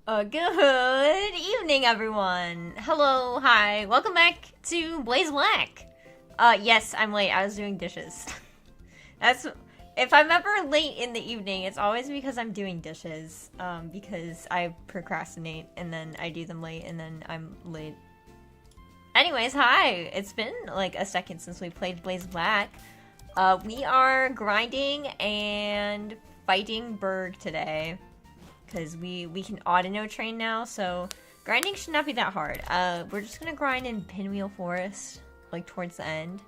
Good evening, everyone. Hello, hi, welcome back to Blaze Black. Yes, I'm late. I was doing dishes. That's if I'm ever late in the evening, it's always because I'm doing dishes. Because I procrastinate and then I do them late and then I'm late. Anyways, hi. It's been like a second since we played Blaze Black. We are grinding and fighting Berg today. Because we can auto train now, so grinding should not be that hard. We're just gonna grind in Pinwheel Forest, like towards the end.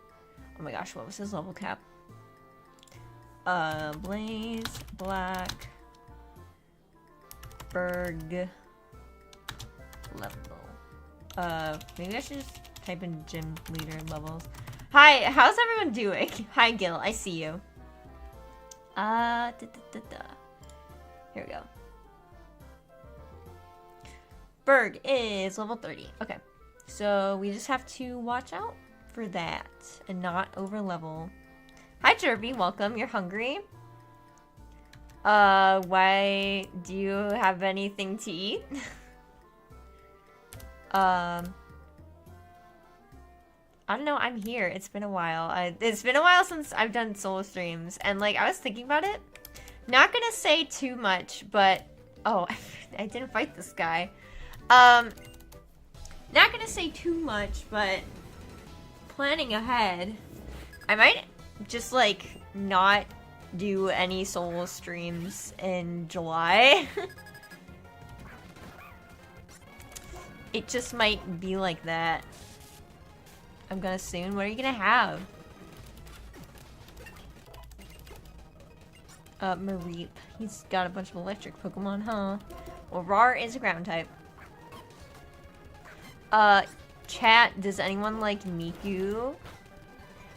Oh my gosh, what was his level cap? Blaze, Black, Berg, level. Maybe I should just type in gym leader levels. Hi, how's everyone doing? Hi Gil, I see you. Here we go. Berg is level 30. Okay. So we just have to watch out for that and not over level. Hi Jerby, welcome. You're hungry? Why do you have anything to eat? I don't know, I'm here. It's been a while. It's been a while since I've done solo streams and like I was thinking about it. Not gonna say too much, but oh, I didn't fight this guy. Not gonna say too much, but planning ahead, I might just like not do any solo streams in July. It just might be like that. I'm gonna soon. What are you gonna have? Mareep. He's got a bunch of electric Pokemon, huh? Well, Rar is a ground type. Chat, does anyone like Miku?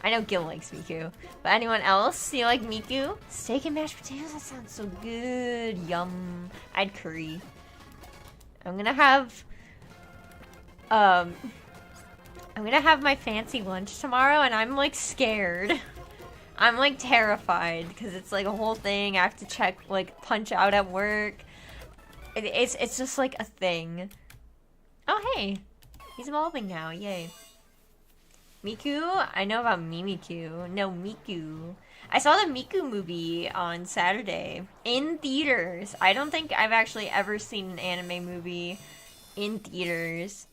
I know Gil likes Miku, but anyone else? You like Miku? Steak and mashed potatoes? That sounds so good. Yum. I'd curry. I'm gonna have my fancy lunch tomorrow and I'm like scared. I'm like terrified because it's like a whole thing. I have to check, like punch out at work. It's just like a thing. Oh hey. He's evolving now, yay. Miku? I know about Mimikyu. No, Miku. I saw the Miku movie on Saturday in theaters. I don't think I've actually ever seen an anime movie in theaters.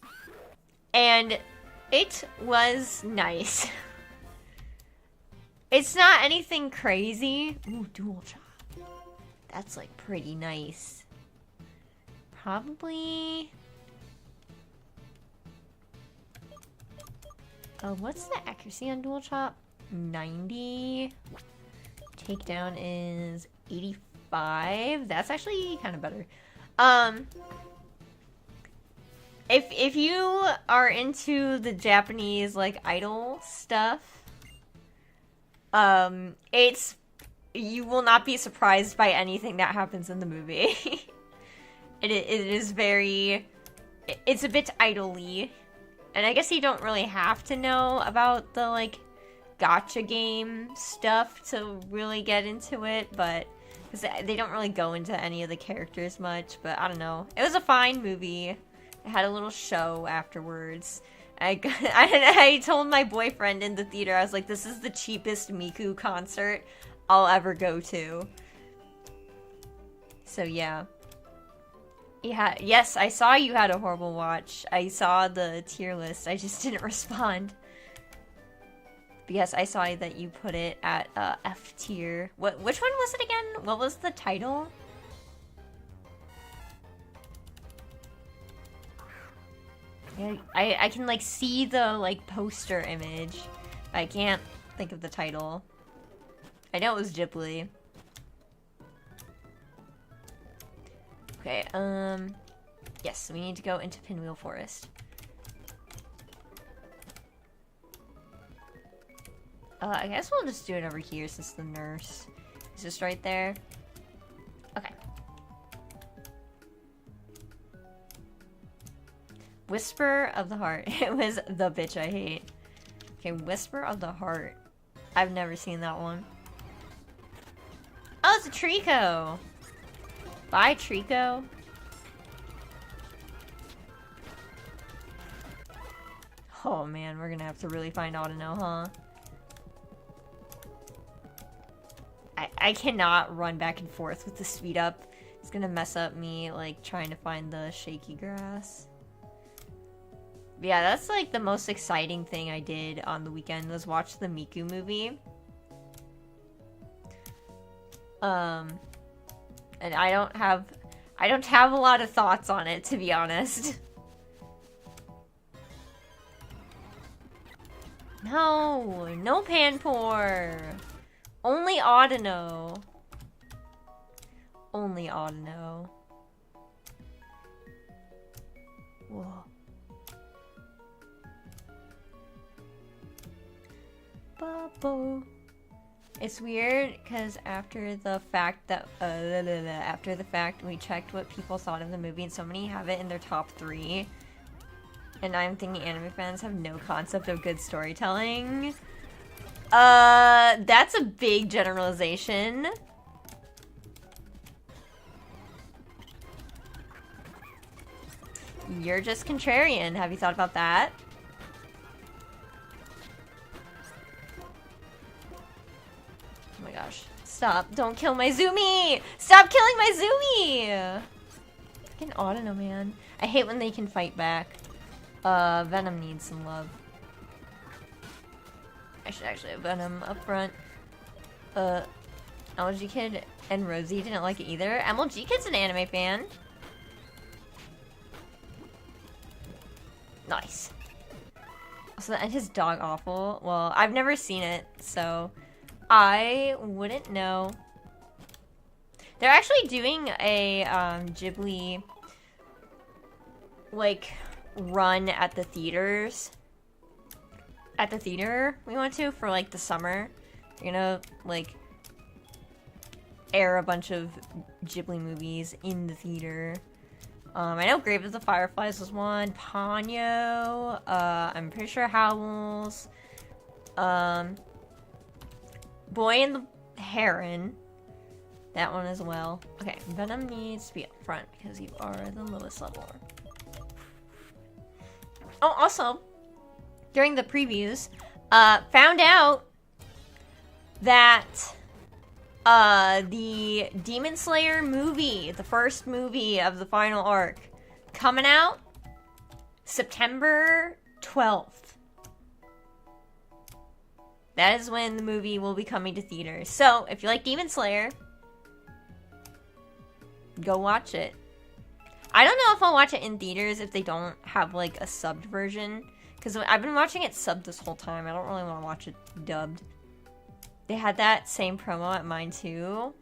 And it was nice. It's not anything crazy. Ooh, dual chop. That's like pretty nice. Probably... what's the accuracy on dual chop? 90. Takedown is 85. That's actually kind of better. If you are into the Japanese like idol stuff, you will not be surprised by anything that happens in the movie. It is very, it's a bit idol-y. And I guess you don't really have to know about the, like, gacha game stuff to really get into it, but... Because they don't really go into any of the characters much, but I don't know. It was a fine movie. It had a little show afterwards. I told my boyfriend in the theater, I was like, this is the cheapest Miku concert I'll ever go to. So, yeah. Yeah, yes, I saw you had a horrible watch. I saw the tier list. I just didn't respond. But yes, I saw that you put it at F tier. Which one was it again? What was the title? Yeah, I can like see the like poster image. I can't think of the title. I know it was Ghibli. Okay, yes, we need to go into Pinwheel Forest. I guess we'll just do it over here since the nurse is just right there. Okay. Whisper of the Heart. It was the bitch I hate. Okay, Whisper of the Heart. I've never seen that one. Oh, it's a Trico! Bye, Trico. Oh man, we're gonna have to really find Audino, huh? I cannot run back and forth with the speed up. It's gonna mess up me, like, trying to find the shaky grass. But yeah, that's, like, the most exciting thing I did on the weekend was watch the Miku movie. And I don't have a lot of thoughts on it, to be honest. No Panpour. Only Audino. Only Audino. Whoa. Bubble. It's weird because after the fact we checked what people thought of the movie, and so many have it in their top 3, and I'm thinking anime fans have no concept of good storytelling. That's a big generalization. You're just contrarian. Have you thought about that? Oh my gosh. Stop. Don't kill my Zumi! Stop killing my Zumi! Fucking Audino, man. I hate when they can fight back. Venom needs some love. I should actually have Venom up front. MLG Kid and Rosie didn't like it either. MLG Kid's an anime fan. Nice. So, and his dog awful. Well, I've never seen it, so I wouldn't know. They're actually doing a Ghibli like run at the theaters. At the theater we went to for like the summer. You're gonna like air a bunch of Ghibli movies in the theater. I know Grave of the Fireflies was one. Ponyo. I'm pretty sure Howls. Boy and the Heron. That one as well. Okay, Venom needs to be up front because you are the lowest level. Oh, also, during the previews, found out that the Demon Slayer movie, the first movie of the final arc, coming out September 12th. That is when the movie will be coming to theaters. So, if you like Demon Slayer, go watch it. I don't know if I'll watch it in theaters if they don't have, like, a subbed version. Because I've been watching it subbed this whole time. I don't really want to watch it dubbed. They had that same promo at mine, too.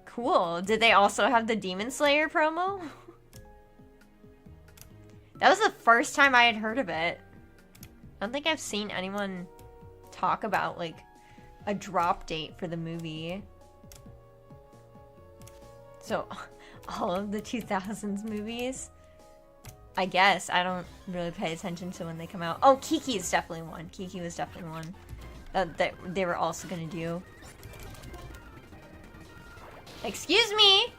Cool. Did they also have the Demon Slayer promo? That was the first time I had heard of it. I don't think I've seen anyone talk about, like, a drop date for the movie. So, all of the 2000s movies? I guess. I don't really pay attention to when they come out. Oh, Kiki is definitely one. Kiki was definitely one that they were also gonna do. Excuse me!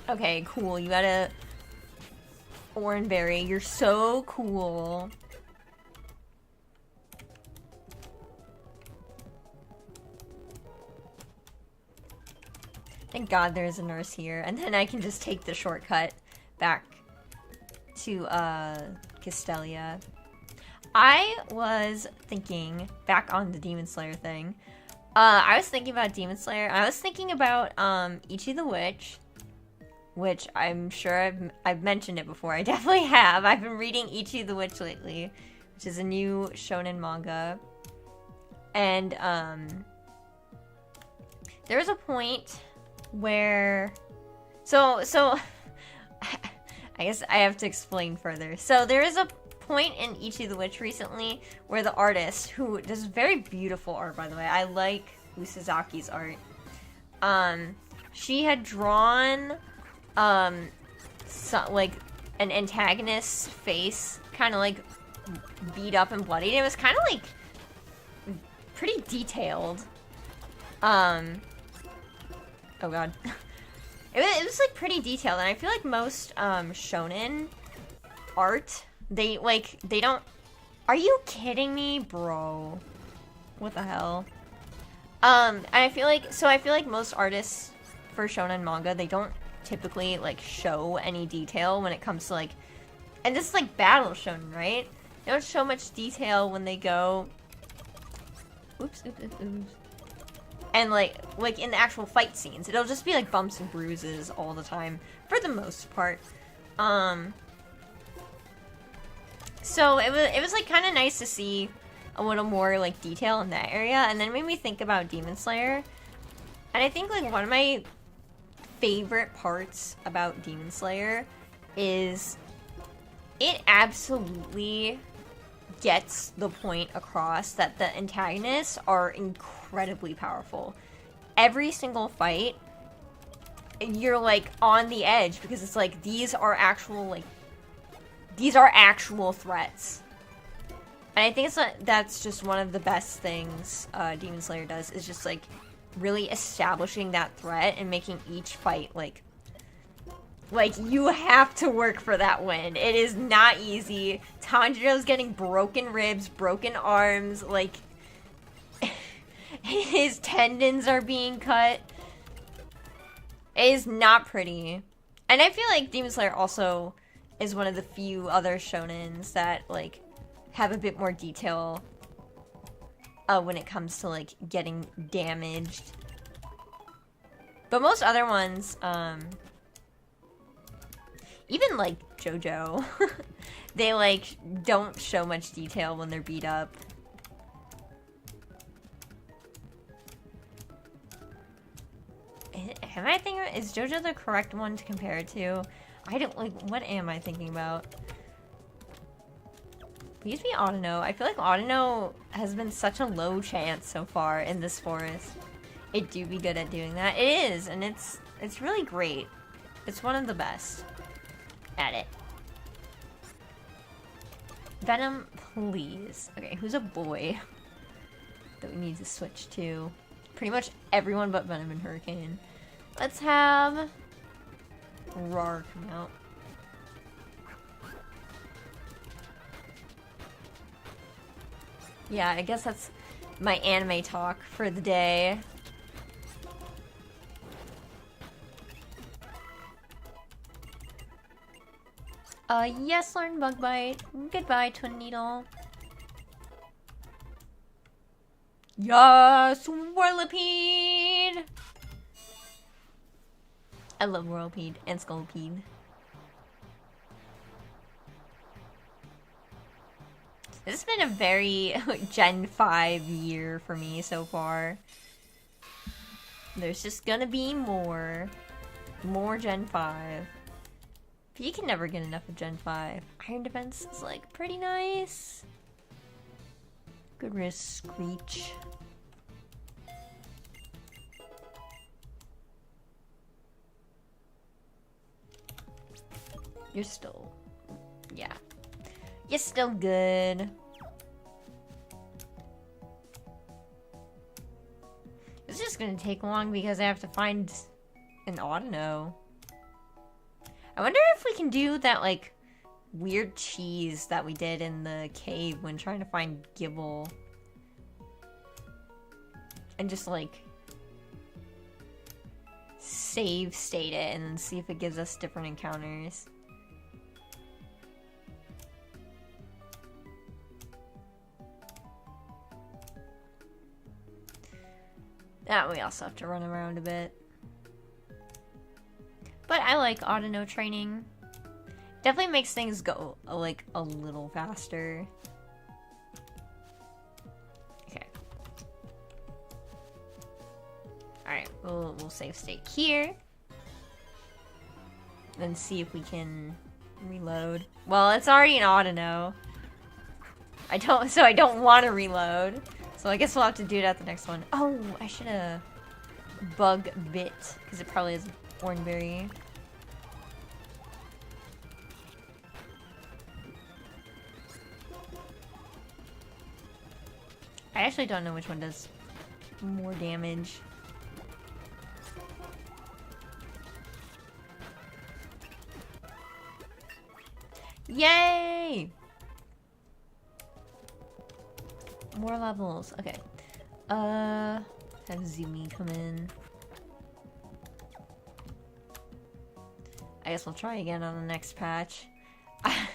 Okay, cool. You got a Oranberry. You're so cool. Thank God there's a nurse here. And then I can just take the shortcut back to Castelia. I was thinking, back on the Demon Slayer thing, I was thinking about Demon Slayer. I was thinking about Ichi the Witch, which I'm sure I've mentioned it before. I definitely have. I've been reading Ichi the Witch lately, which is a new shonen manga. And there was a point where so I guess I have to explain further. So there is a point in Ichi the Witch recently where the artist, who does very beautiful art, by the way, I like Usuzaki's art, she had drawn like an antagonist's face kind of like beat up and bloodied. It was kind of like pretty detailed. Oh god. it was like pretty detailed, and I feel like most shonen art, they don't. Are you kidding me, bro? What the hell? And I feel like most artists for shonen manga, they don't typically like show any detail when it comes to like, and this is like battle shonen, right? They don't show much detail when they go. Oops. And like in the actual fight scenes, it'll just be like bumps and bruises all the time for the most part. So it was like kind of nice to see a little more like detail in that area, and then made me think about Demon Slayer. And I think like one of my favorite parts about Demon Slayer is it absolutely gets the point across that the antagonists are incredibly powerful. Every single fight, you're like on the edge because it's like these are actual threats. And I think that's just one of the best things Demon Slayer does, is just like really establishing that threat and making each fight like you have to work for that win. It is not easy. Tanjiro's getting broken ribs, broken arms, like his tendons are being cut. It is not pretty. And I feel like Demon Slayer also is one of the few other shonens that like have a bit more detail when it comes to like getting damaged. But most other ones, even like JoJo, they like don't show much detail when they're beat up. Am I thinking, is JoJo the correct one to compare it to? I don't like, what am I thinking about? Please be Autono. I feel like Autono has been such a low chance so far in this forest. It do be good at doing that. It is, and it's really great. It's one of the best at it. Venom, please. Okay, who's a boy that we need to switch to? Pretty much everyone but Venom and Hurricane. Let's have Rar come out. Yeah, I guess that's my anime talk for the day. Yes, learn Bug Bite. Goodbye, Twin Needle. Yes, Whirlipede! I love Whirlipede and Scolipede. This has been a very Gen 5 year for me so far. There's just gonna be more Gen 5. But you can never get enough of Gen 5. Iron Defense is like pretty nice. Good risk, Screech. You're still, yeah. You're still good. It's just gonna take long because I have to find an Autono. I wonder if we can do that, like, weird cheese that we did in the cave when trying to find Gibble. And just, like, save state it and then see if it gives us different encounters. We also have to run around a bit. But I like Autono training. Definitely makes things go, like, a little faster. Okay. Alright, we'll save state here. Then see if we can reload. Well, it's already an Autono. I don't want to reload. So I guess we'll have to do it at the next one. Oh, I should have bug bit, because it probably is Oranberry. I actually don't know which one does more damage. Yay! More levels. Okay. Have Zumi come in. I guess we'll try again on the next patch. I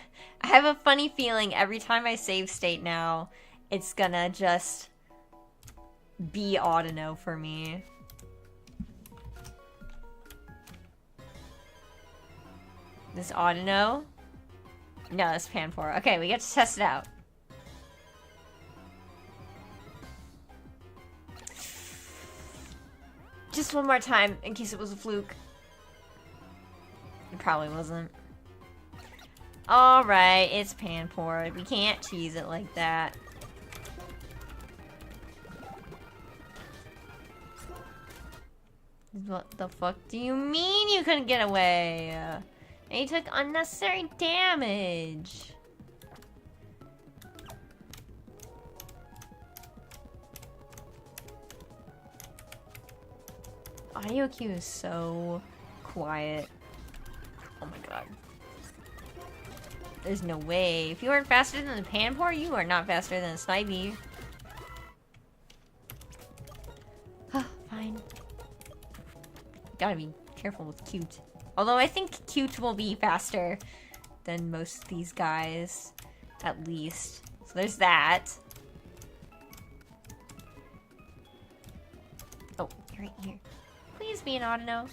have a funny feeling every time I save state now, it's gonna just be Audino for me. This Audino? No, this Panpour. Okay, we get to test it out. Just one more time, in case it was a fluke. It probably wasn't. Alright, it's Panpour. We can't cheese it like that. What the fuck do you mean you couldn't get away? And you took unnecessary damage. Audio cue is so quiet. Oh my god. There's no way. If you aren't faster than the Panpour, you are not faster than a Snivy. Fine. Gotta be careful with Cute. Although I think Cute will be faster than most of these guys. At least. So there's that. Oh, you're right here. Please be an Audino.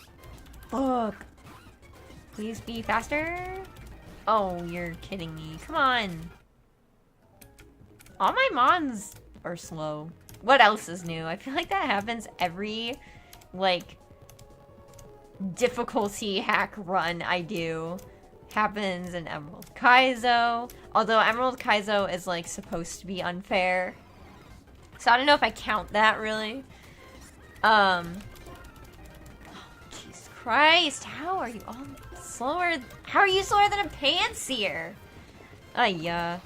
Fuck. Please be faster. Oh, you're kidding me. Come on. All my mons are slow. What else is new? I feel like that happens every, like, difficulty hack run I do. Happens in Emerald Kaizo. Although Emerald Kaizo is, like, supposed to be unfair. So I don't know if I count that, really. Jesus Christ. How are you all slower? How are you slower than a Panseer? Yeah.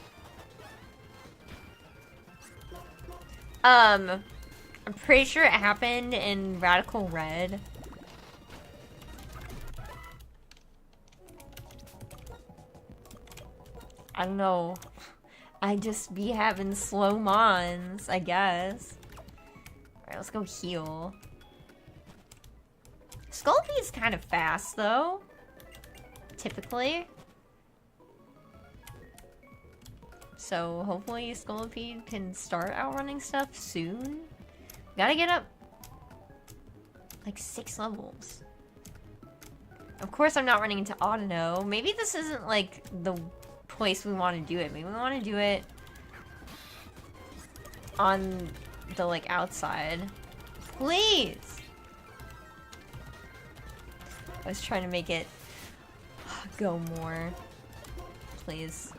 I'm pretty sure it happened in Radical Red. I don't know. I just be having slow mons, I guess. Alright, let's go heal. Scoliped's kind of fast, though. Typically. So, hopefully Scolipede can start outrunning stuff soon. Gotta get up like 6 levels. Of course I'm not running into Audino. Maybe this isn't like the place we want to do it. Maybe we want to do it on the like outside. Please! I was trying to make it go more. Please.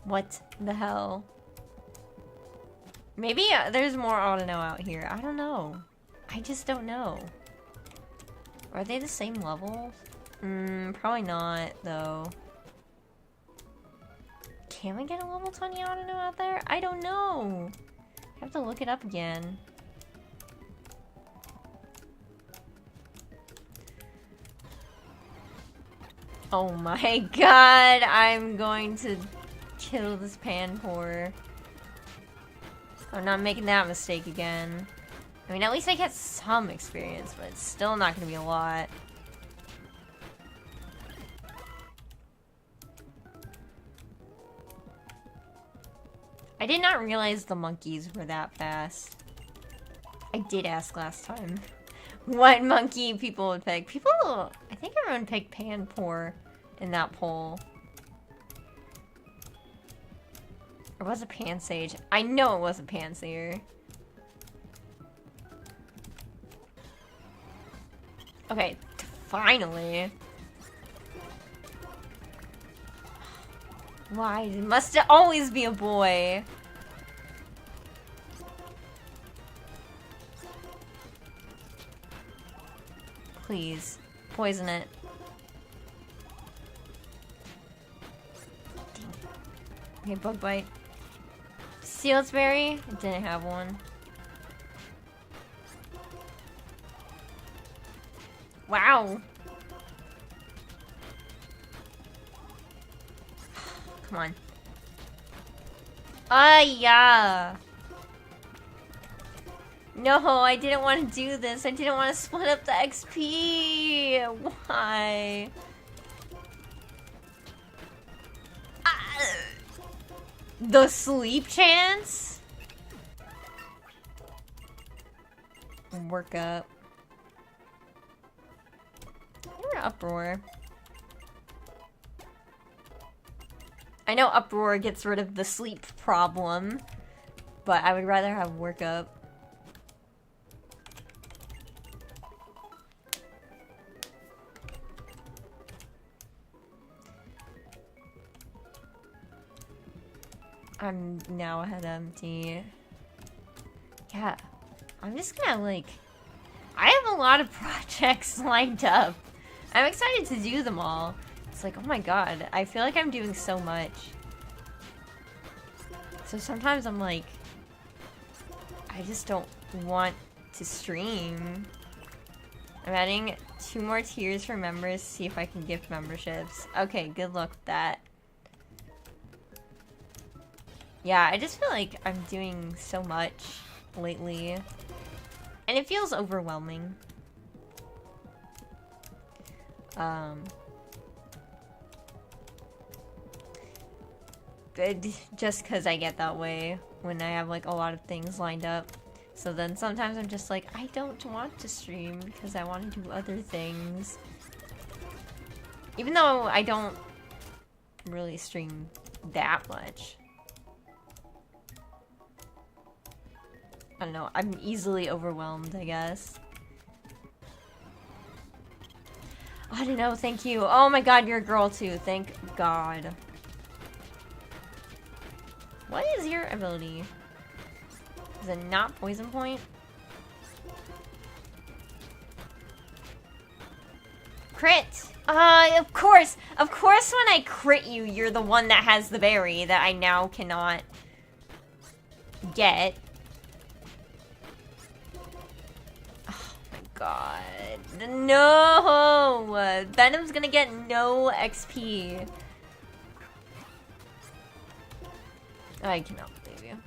What the hell? Maybe there's more Audino out here. I don't know. I just don't know. Are they the same level? Probably not, though. Can we get a level 20 Audino out there? I don't know. I have to look it up again. Oh my god, I'm going to kill this Panpour. I'm not making that mistake again. I mean, at least I get some experience, but it's still not going to be a lot. I did not realize the monkeys were that fast. I did ask last time what monkey people would pick. People, I think everyone picked Panpour in that poll. Or was it Pansage? I know it wasn't Panseer. Okay, finally. Why? Must it always be a boy? Please, poison it. Okay, bug bite. Sealsbury? It didn't have one. Wow. Wow. Come on. Yeah. No, I didn't want to do this. I didn't want to split up the XP. Why? The sleep chance? Work up. Or uproar. I know uproar gets rid of the sleep problem, but I would rather have work up. I'm now ahead empty. Yeah, I'm just gonna like... I have a lot of projects lined up. I'm excited to do them all. It's like, oh my god, I feel like I'm doing so much. So sometimes I'm like, I just don't want to stream. I'm adding 2 more tiers for members to see if I can gift memberships. Okay, good luck with that. Yeah, I just feel like I'm doing so much lately. And it feels overwhelming. Just because I get that way when I have like a lot of things lined up. So then sometimes I'm just like, I don't want to stream because I want to do other things. Even though I don't really stream that much. I don't know, I'm easily overwhelmed, I guess. I don't know, thank you. Oh my god, you're a girl too, thank god. What is your ability? Is it not poison point? Crit! Of course! Of course when I crit you, you're the one that has the berry that I now cannot get. God. No! Venom's gonna get no XP. I cannot believe you.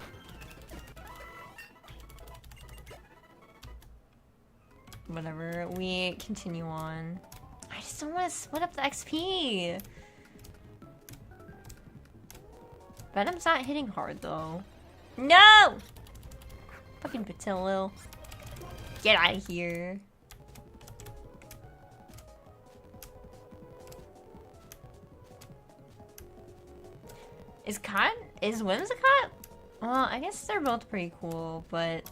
Whatever, we continue on. I just don't want to split up the XP. Venom's not hitting hard though. No! Fucking Patillo. Get out of here. Is Whimsicott? Well, I guess they're both pretty cool, but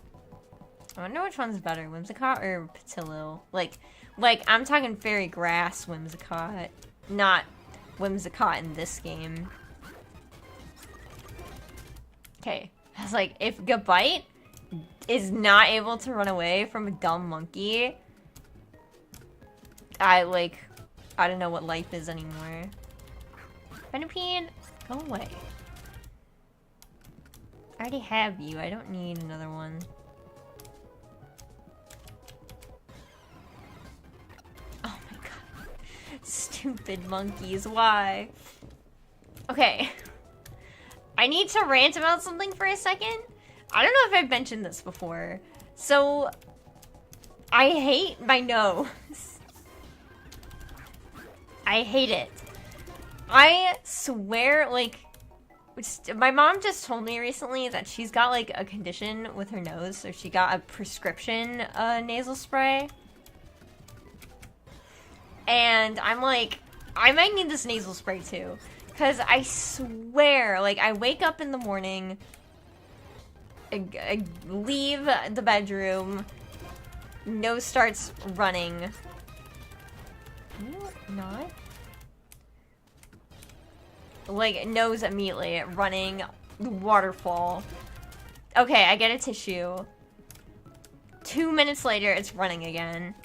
I wonder which one's better, Whimsicott or Patillo? Like I'm talking fairy grass Whimsicott, not Whimsicott in this game. Okay, I was like, if Gabite is not able to run away from a dumb monkey, I don't know what life is anymore. Venipede, go away. I already have you, I don't need another one. Oh my god. Stupid monkeys, why? Okay. I need to rant about something for a second. I don't know if I've mentioned this before. So, I hate my nose. I hate it. I swear, like, my mom just told me recently that she's got, like, a condition with her nose, so she got a prescription nasal spray. And I'm like, I might need this nasal spray too. Because I swear, like, I wake up in the morning, I leave the bedroom, nose starts running. Not? Like, nose immediately running, waterfall. Okay, I get a tissue. 2 minutes later, it's running again.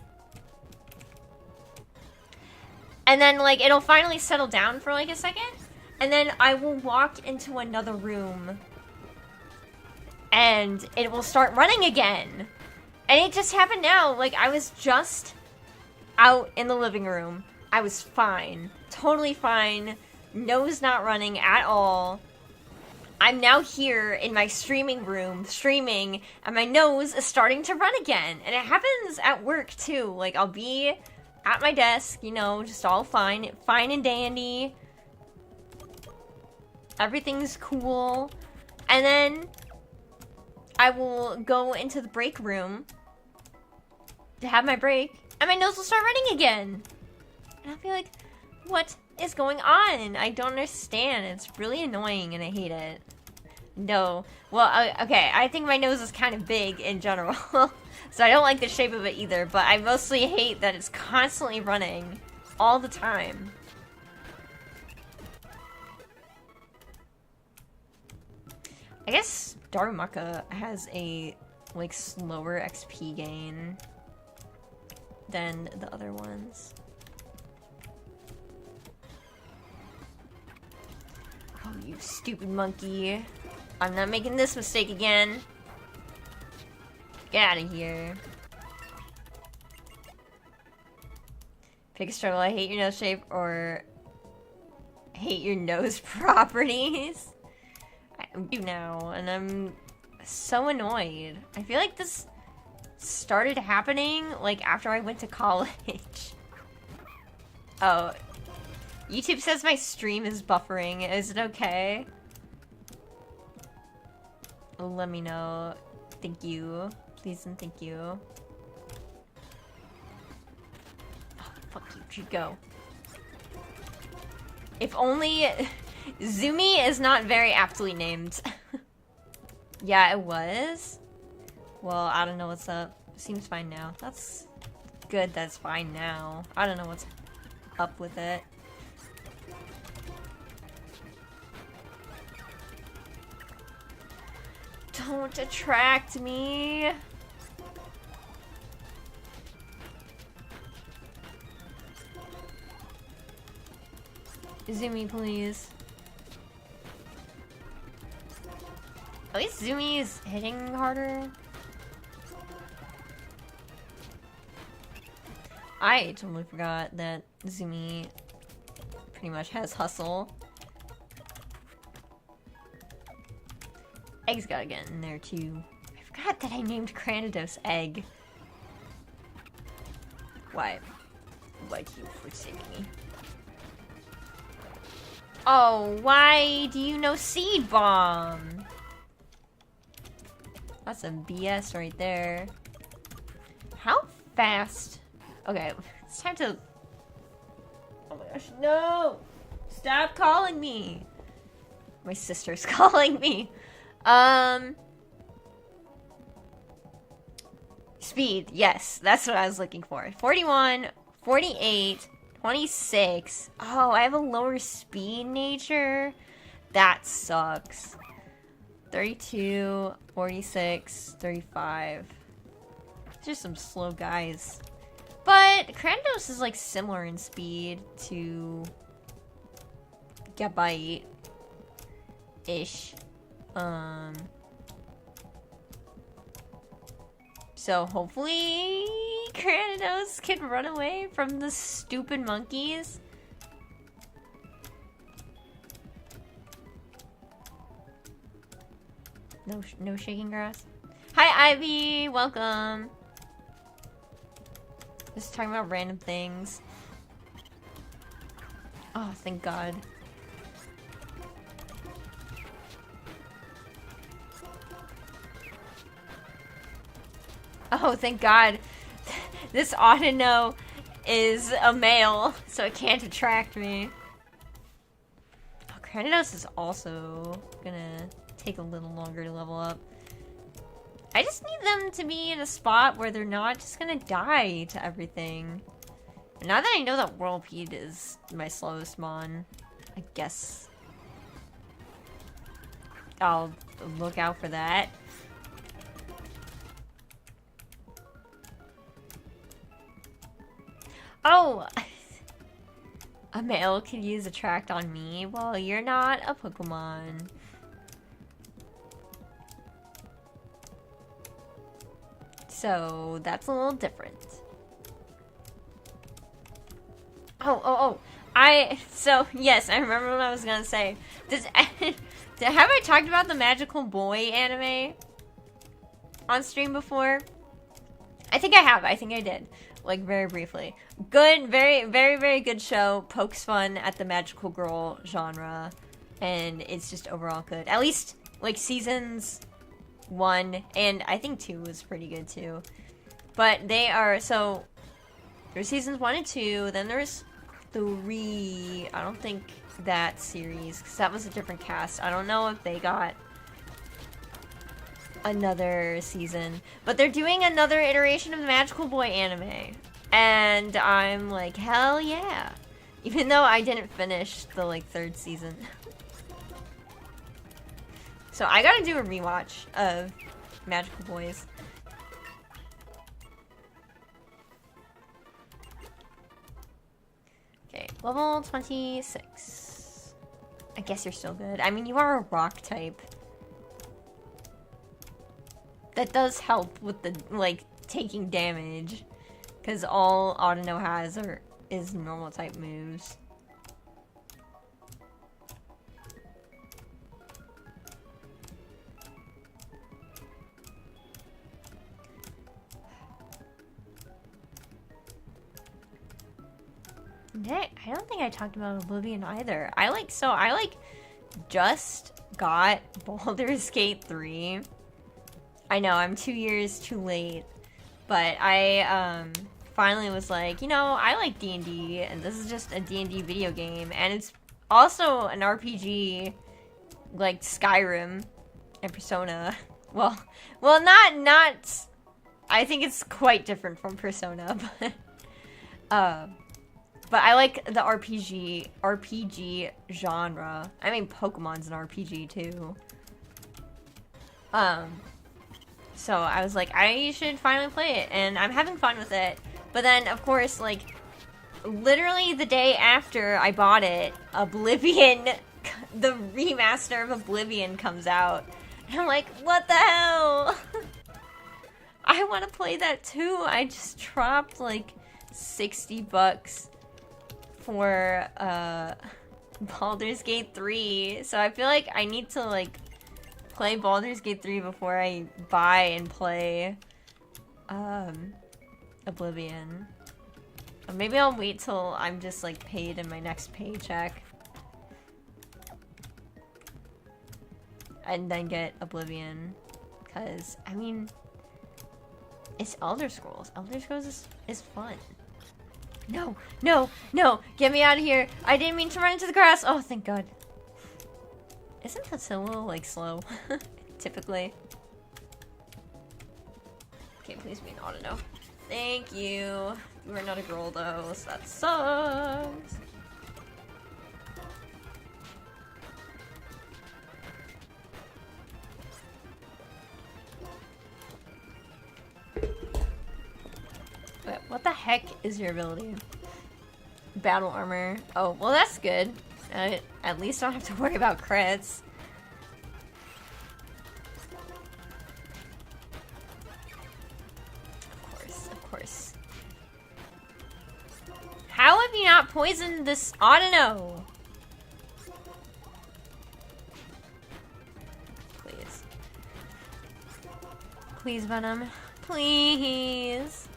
And then, like, it'll finally settle down for, like, a second. And then I will walk into another room. And it will start running again. And it just happened now. Like, I was just out in the living room. I was fine. Totally fine. Nose not running at all. I'm now here in my streaming room, streaming, and my nose is starting to run again. And it happens at work, too. Like, I'll be at my desk, you know, just all fine and dandy. Everything's cool. And then I will go into the break room to have my break, and my nose will start running again. And I'll be like, what is going on? I don't understand. It's really annoying and I hate it. No. Well, okay, I think my nose is kind of big in general. So I don't like the shape of it either, but I mostly hate that it's constantly running all the time. I guess Darumaka has a, like, slower XP gain than the other ones. Oh, you stupid monkey. I'm not making this mistake again. Get out of here. Pick a struggle. I hate your nose shape or hate your nose properties. I do now, and I'm so annoyed. I feel like this started happening like after I went to college. Oh, YouTube says my stream is buffering. Is it okay? Let me know. Thank you. Please and thank you. Oh, fuck you, Chico. If only Zumi is not very aptly named. Yeah, it was. Well, I don't know what's up. Seems fine now. That's good that's fine now. I don't know what's up with it. Don't attract me. Zumi, please. At least Zumi is hitting harder. I totally forgot that Zumi pretty much has hustle. Egg's gotta get in there too. I forgot that I named Cranidos Egg. Why? Why'd you forsake me? Oh, why do you know Seed Bomb? That's some BS right there. How fast? Okay, it's time to... Oh my gosh, no! Stop calling me! My sister's calling me. Speed, yes, that's what I was looking for. 41, 48, 26. Oh, I have a lower speed nature? That sucks. 32, 46, 35. Just some slow guys. But Krandos is like similar in speed to Gabite ish. So hopefully Krandos can run away from the stupid monkeys. No shaking grass. Hi Ivy, welcome. Just talking about random things. Oh, thank God. Oh, thank God. This Autono is a male, so it can't attract me. Oh, Cranidos is also gonna take a little longer to level up. I just need them to be in a spot where they're not just gonna die to everything. And now that I know that Whirlpeed is my slowest mon, I guess I'll look out for that. Oh! A male could use Attract on me? Well, you're not a Pokemon. So, that's a little different. So, yes, I remember what I was gonna say. Have I talked about the Magical Boy anime on stream before? I think I have. I think I did. Like, very briefly. Good, very, very, very good show. Pokes fun at the magical girl genre. And it's just overall good. At least, like, seasons 1 and I think 2 was pretty good, too. But they are, so, there's seasons 1 and 2, then there's 3. I don't think that series, because that was a different cast. I don't know if they got another season, but they're doing another iteration of the Magical Boy anime, and I'm like, hell yeah, even though I didn't finish the like 3rd season. So I gotta do a rewatch of Magical Boys. Okay, level 26. I guess you're still good. I mean, you are a rock type. That does help with the, like, taking damage. Because all Audino has is normal type moves. I don't think I talked about Oblivion either. I just got Baldur's Gate 3. I know, I'm 2 years too late, but I finally was like, you know, I like D&D, and this is just a D&D video game, and it's also an RPG, like Skyrim and Persona. Well, not. I think it's quite different from Persona, but I like the RPG genre. I mean, Pokemon's an RPG too. So I was like, I should finally play it, and I'm having fun with it. But then, of course, like, literally the day after I bought it, Oblivion, the remaster of Oblivion comes out. And I'm like, what the hell? I want to play that too. I just dropped like $60 for Baldur's Gate 3. So I feel like I need to like play Baldur's Gate 3 before I buy and play Oblivion. Or maybe I'll wait till I'm just like paid in my next paycheck and then get Oblivion. Cause I mean, it's Elder Scrolls. Elder Scrolls is fun. No, no, no! Get me out of here! I didn't mean to run into the grass! Oh, thank God. Isn't Patsillo, like, slow? Typically. Okay, please be an Audino. Thank you. You are not a girl, though, so that sucks. Wait, what the heck is your ability? Battle armor. Oh, well, that's good. At least I don't have to worry about crits. Of course. How have you not poisoned this Audino? Please. Please, Venom. Please.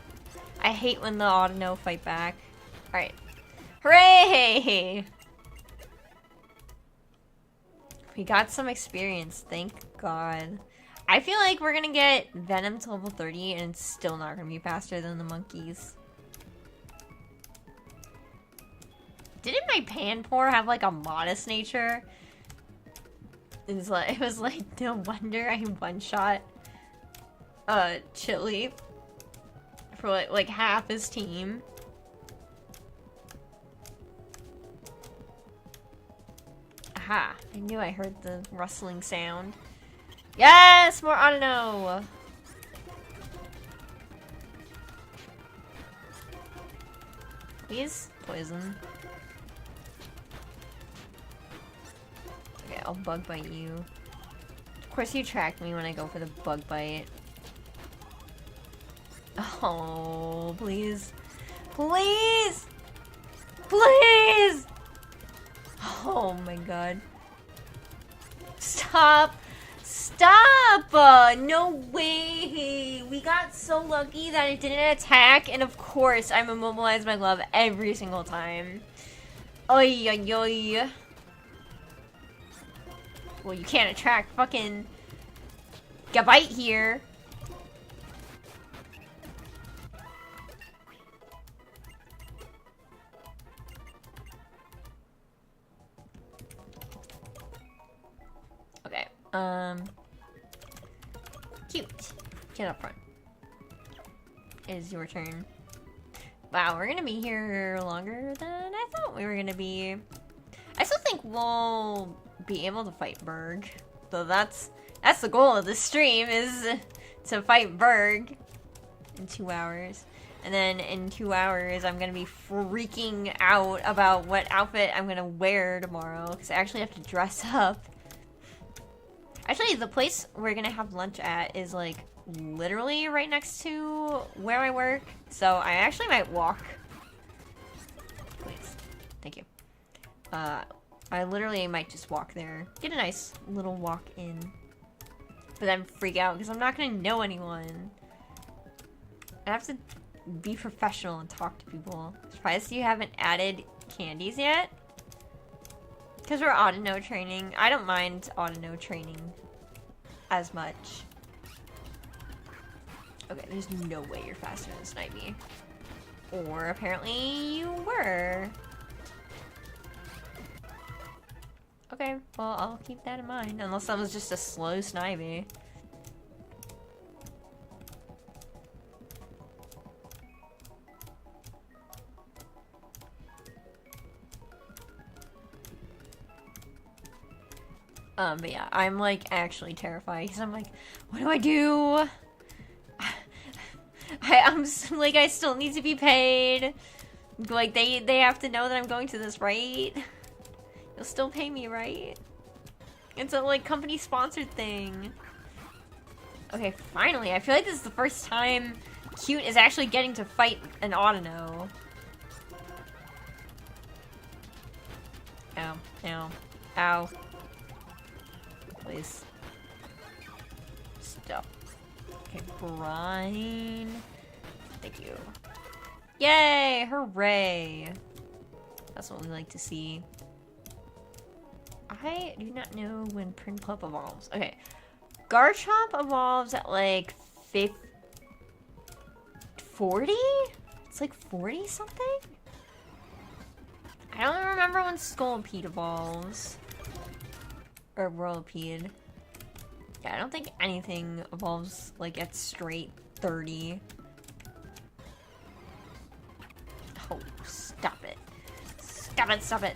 I hate when the Audino fight back. Alright. Hooray! We got some experience, thank God. I feel like we're gonna get Venom to level 30 and it's still not gonna be faster than the monkeys. Didn't my Panpour have like a modest nature? It was like no wonder I one-shot Chili for like half his team. Aha, I knew I heard the rustling sound. Yes, more Audino! Please, poison. Okay, I'll bug bite you. Of course you track me when I go for the bug bite. Oh, please. Please! Please! Oh my god. Stop! Stop! No way! We got so lucky that it didn't attack, and of course I'm immobilized my glove every single time. Oy oy oy. Well, you can't attract fucking Gabite here. Okay, cute. Get up front. It is your turn. Wow, we're gonna be here longer than I thought we were gonna be. I still think we'll be able to fight Berg. So that's the goal of this stream, is to fight Berg in 2 hours. And then in 2 hours, I'm gonna be freaking out about what outfit I'm gonna wear tomorrow, because I actually have to dress up. Actually, the place we're gonna have lunch at is like literally right next to where I work, so I actually might walk. Please. Thank you. I literally might just walk there. Get a nice little walk in. But then freak out because I'm not gonna know anyone. I have to be professional and talk to people. Surprised you haven't added candies yet? Because we're auto-no training. I don't mind auto-no training as much. Okay, there's no way you're faster than Snipey. Or apparently you were. Okay, well, I'll keep that in mind. Unless that was just a slow Snivy. But yeah, I'm like actually terrified because I'm like, what do I do? Like, I still need to be paid. Like, they have to know that I'm going to this, right? You'll still pay me, right? It's a, like, company-sponsored thing. Okay, finally. I feel like this is the first time Cute is actually getting to fight an Autono. Ow. Ow. Ow. Please. Stop. Okay, Brian. Thank you. Yay! Hooray! That's what we like to see. I do not know when Prinplup evolves. Okay. Garchomp evolves at like 40? It's like 40 something? I don't remember when Scolipede evolves. Or Whirlipede. Yeah, I don't think anything evolves like at straight 30. Oh, stop it. Stop it, stop it.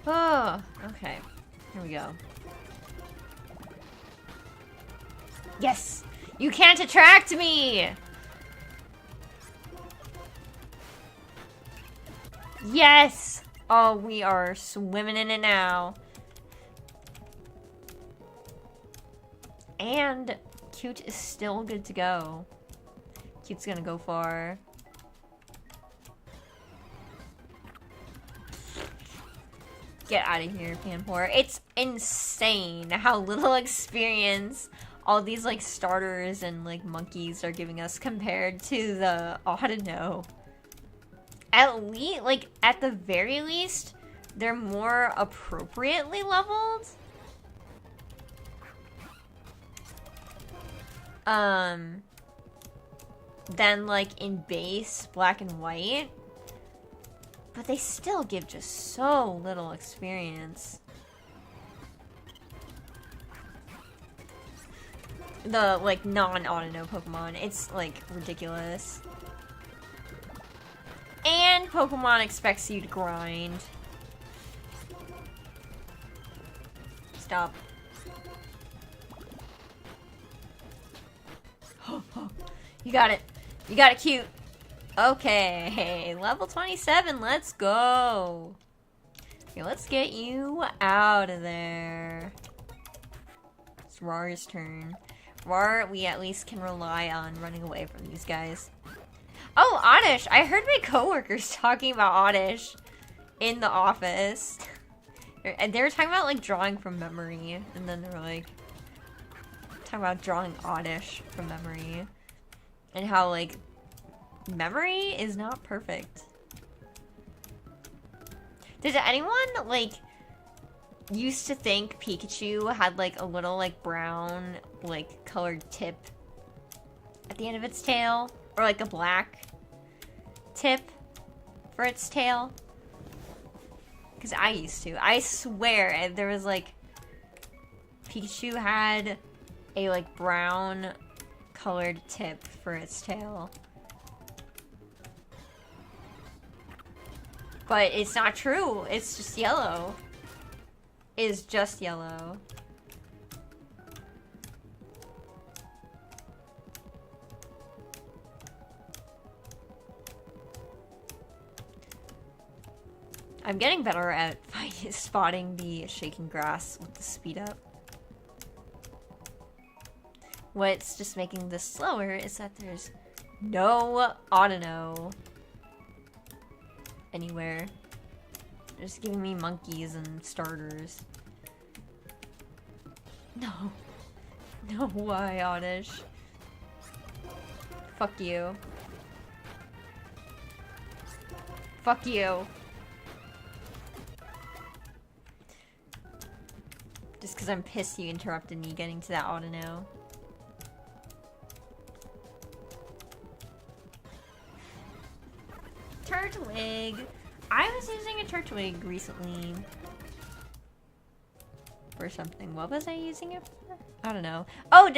Oh, okay. Here we go. Yes! You can't attract me! Yes! Oh, we are swimming in it now. And Cute is still good to go. Cute's gonna go far. Get out of here, Panpour. It's insane how little experience all these like starters and like monkeys are giving us compared to the Autono. At least, like, at the very least, they're more appropriately leveled. Than like in base black and white. But they still give just so little experience. The like non-Autono Pokemon, it's like ridiculous. And Pokemon expects you to grind. Stop. You got it. You got it, Cute. Okay, level 27, let's go. Okay, let's get you out of there. Let's it's Rar's turn. Rar, we at least can rely on running away from these guys. Oh, Oddish! I heard my coworkers talking about Oddish in the office. And they were talking about, like, drawing from memory. And then they were, like, talking about drawing Oddish from memory. And how, like, memory is not perfect. Did anyone, like, used to think Pikachu had, like, a little, like, brown, like, colored tip at the end of its tail? Or, like, a black tip for its tail? Because I used to. I swear there was, like, Pikachu had a, like, brown colored tip for its tail. But it's not true. It's just yellow. It's just yellow. I'm getting better at spotting the shaking grass with the speed up. What's just making this slower is that there's no Audino anywhere. They're just giving me monkeys and starters. No. No, why, Oddish? Fuck you. Fuck you. Just because I'm pissed you interrupted me getting to that Audino. Turtwig! I was using a Turtwig recently. For something. What was I using it for? I don't know. Oh,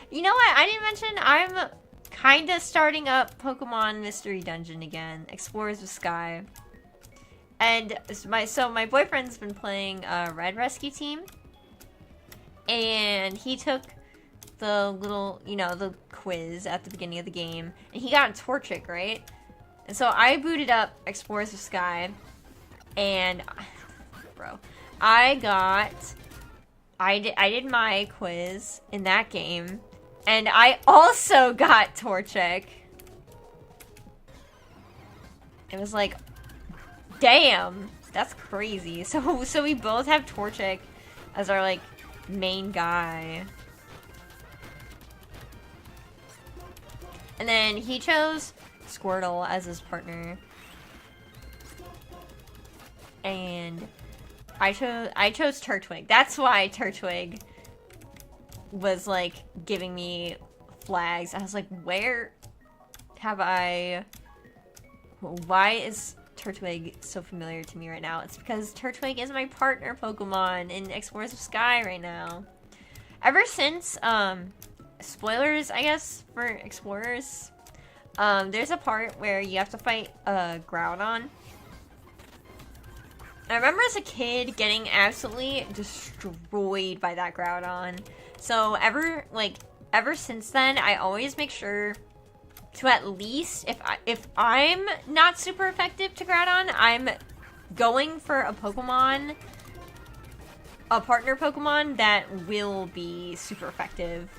you know what? I didn't mention I'm kind of starting up Pokemon Mystery Dungeon again. Explorers of Sky. And my boyfriend's been playing Red Rescue Team. And he took the little, you know, the quiz at the beginning of the game. And he got a Torchic, right? And so I booted up Explorers of Sky, and bro, I did my quiz in that game, and I also got Torchic. It was like, damn, that's crazy. So we both have Torchic as our like main guy. And then he chose Squirtle as his partner, and I chose Turtwig. That's why Turtwig was like giving me flags. I was like, where have I? Why is Turtwig so familiar to me right now? It's because Turtwig is my partner Pokemon in Explorers of Sky right now. Ever since spoilers, I guess, for Explorers. There's a part where you have to fight a Groudon. I remember as a kid getting absolutely destroyed by that Groudon. So ever since then, I always make sure to at least, if I'm not super effective to Groudon, I'm going for a Pokemon, a partner Pokemon that will be super effective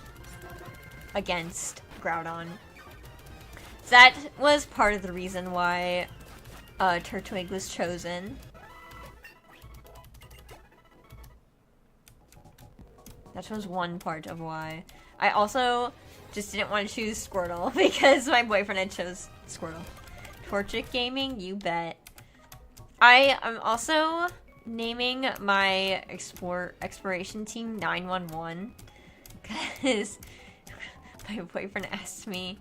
against Groudon. That was part of the reason why Turtwig was chosen. That was one part of why. I also just didn't want to choose Squirtle because my boyfriend had chose Squirtle. Torchic Gaming, you bet. I am also naming my exploration team 911 because my boyfriend asked me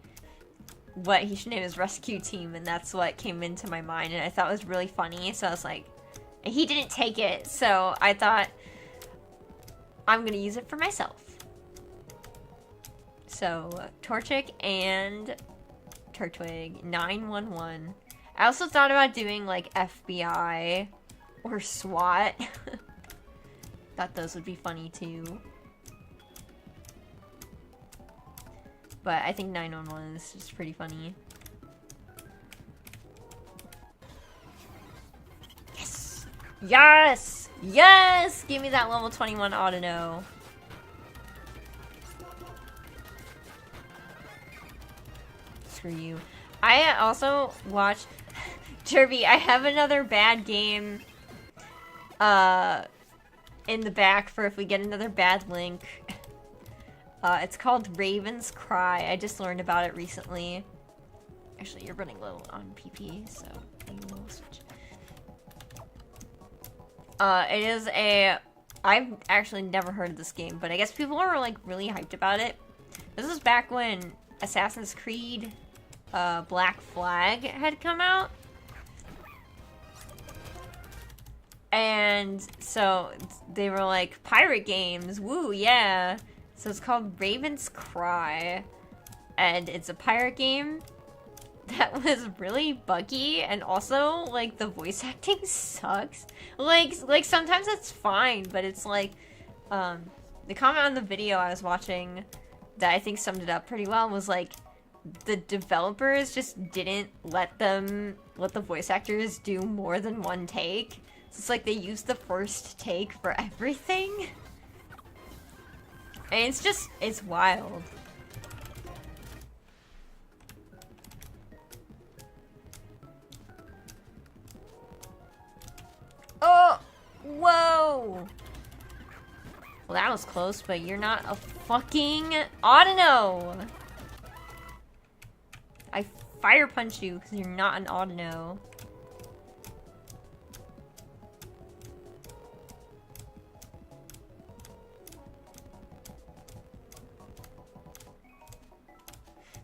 what he should name his rescue team, and that's what came into my mind, and I thought it was really funny, so I was like, and he didn't take it, so I thought I'm gonna use it for myself. So Torchic and Turtwig 911. I also thought about doing like FBI or SWAT. Thought those would be funny too. But I think 911 is just pretty funny. Yes! Yes! Yes! Give me that level 21 Audino. screw you. I also watched... Derby, I have another bad game in the back for if we get another bad link. It's called Raven's Cry. I just learned about it recently. Actually, you're running low on PP, so you will switch. It is a... I've actually never heard of this game, but I guess people are like really hyped about it. This was back when Assassin's Creed Black Flag had come out. And so they were like, pirate games, woo, yeah. So it's called Raven's Cry. And it's a pirate game that was really buggy, and also, like, the voice acting sucks. Like sometimes it's fine, but it's like, the comment on the video I was watching that I think summed it up pretty well was like, the developers just didn't let the voice actors do more than one take. So it's like they used the first take for everything. And it's wild. Oh! Whoa! Well, that was close, but you're not a fucking Audino! I fire punch you because you're not an Audino.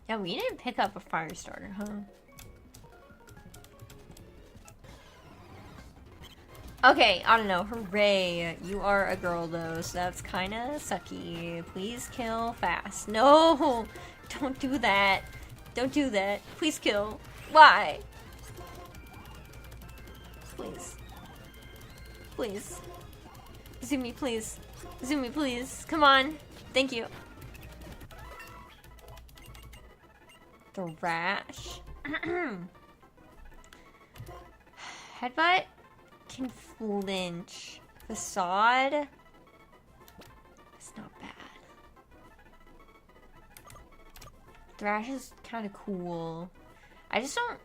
Yeah, we didn't pick up a fire starter, huh? Okay, I don't know. Hooray. You are a girl, though, so that's kind of sucky. Please kill fast. No! Don't do that. Don't do that. Please kill. Why? Please. Please. Zoom me, please. Zoom me, please. Come on. Thank you. Thrash. Headbutt can flinch. Facade. It's not bad. Thrash is kind of cool. I just don't...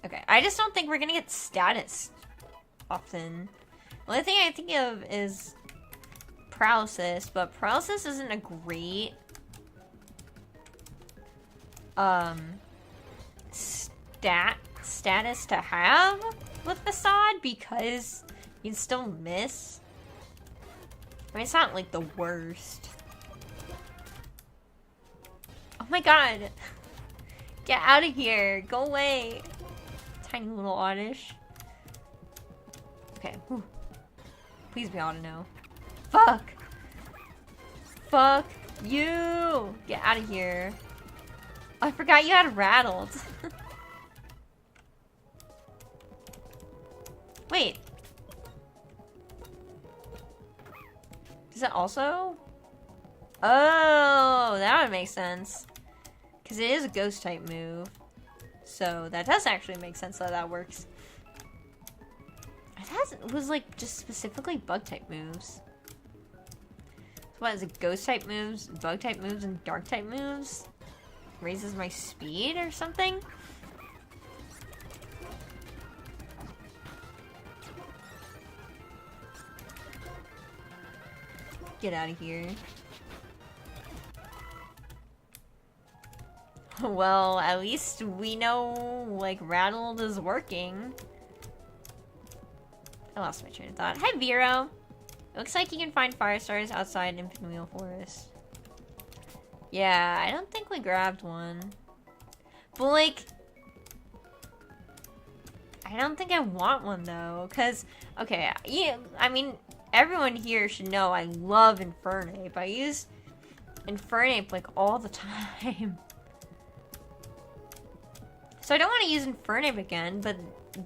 Okay, I just don't think we're gonna get status often. The only thing I think of is paralysis, but paralysis isn't a great status to have with Facade because you can still miss. I mean, it's not like the worst. Oh my god! Get out of here! Go away! Tiny little oddish. Okay. Whew. Please be Audino. Fuck! Fuck you! Get out of here. Oh, I forgot you had rattled. Wait. Does it also? Oh, that would make sense. Because it is a ghost type move. So that does actually make sense how that works. It was like just specifically bug type moves. So what is it? Ghost type moves, bug type moves, and dark type moves? Raises my speed or something? Get out of here. Well, at least we know, like, Rattled is working. I lost my train of thought. Hi, Vero! It looks like you can find fire stars outside in Pinwheel Forest. Yeah, I don't think we grabbed one. But, like... I don't think I want one, though. Because, okay, yeah, I mean, everyone here should know I love Infernape. I use Infernape, like, all the time. So I don't want to use Infernape again, but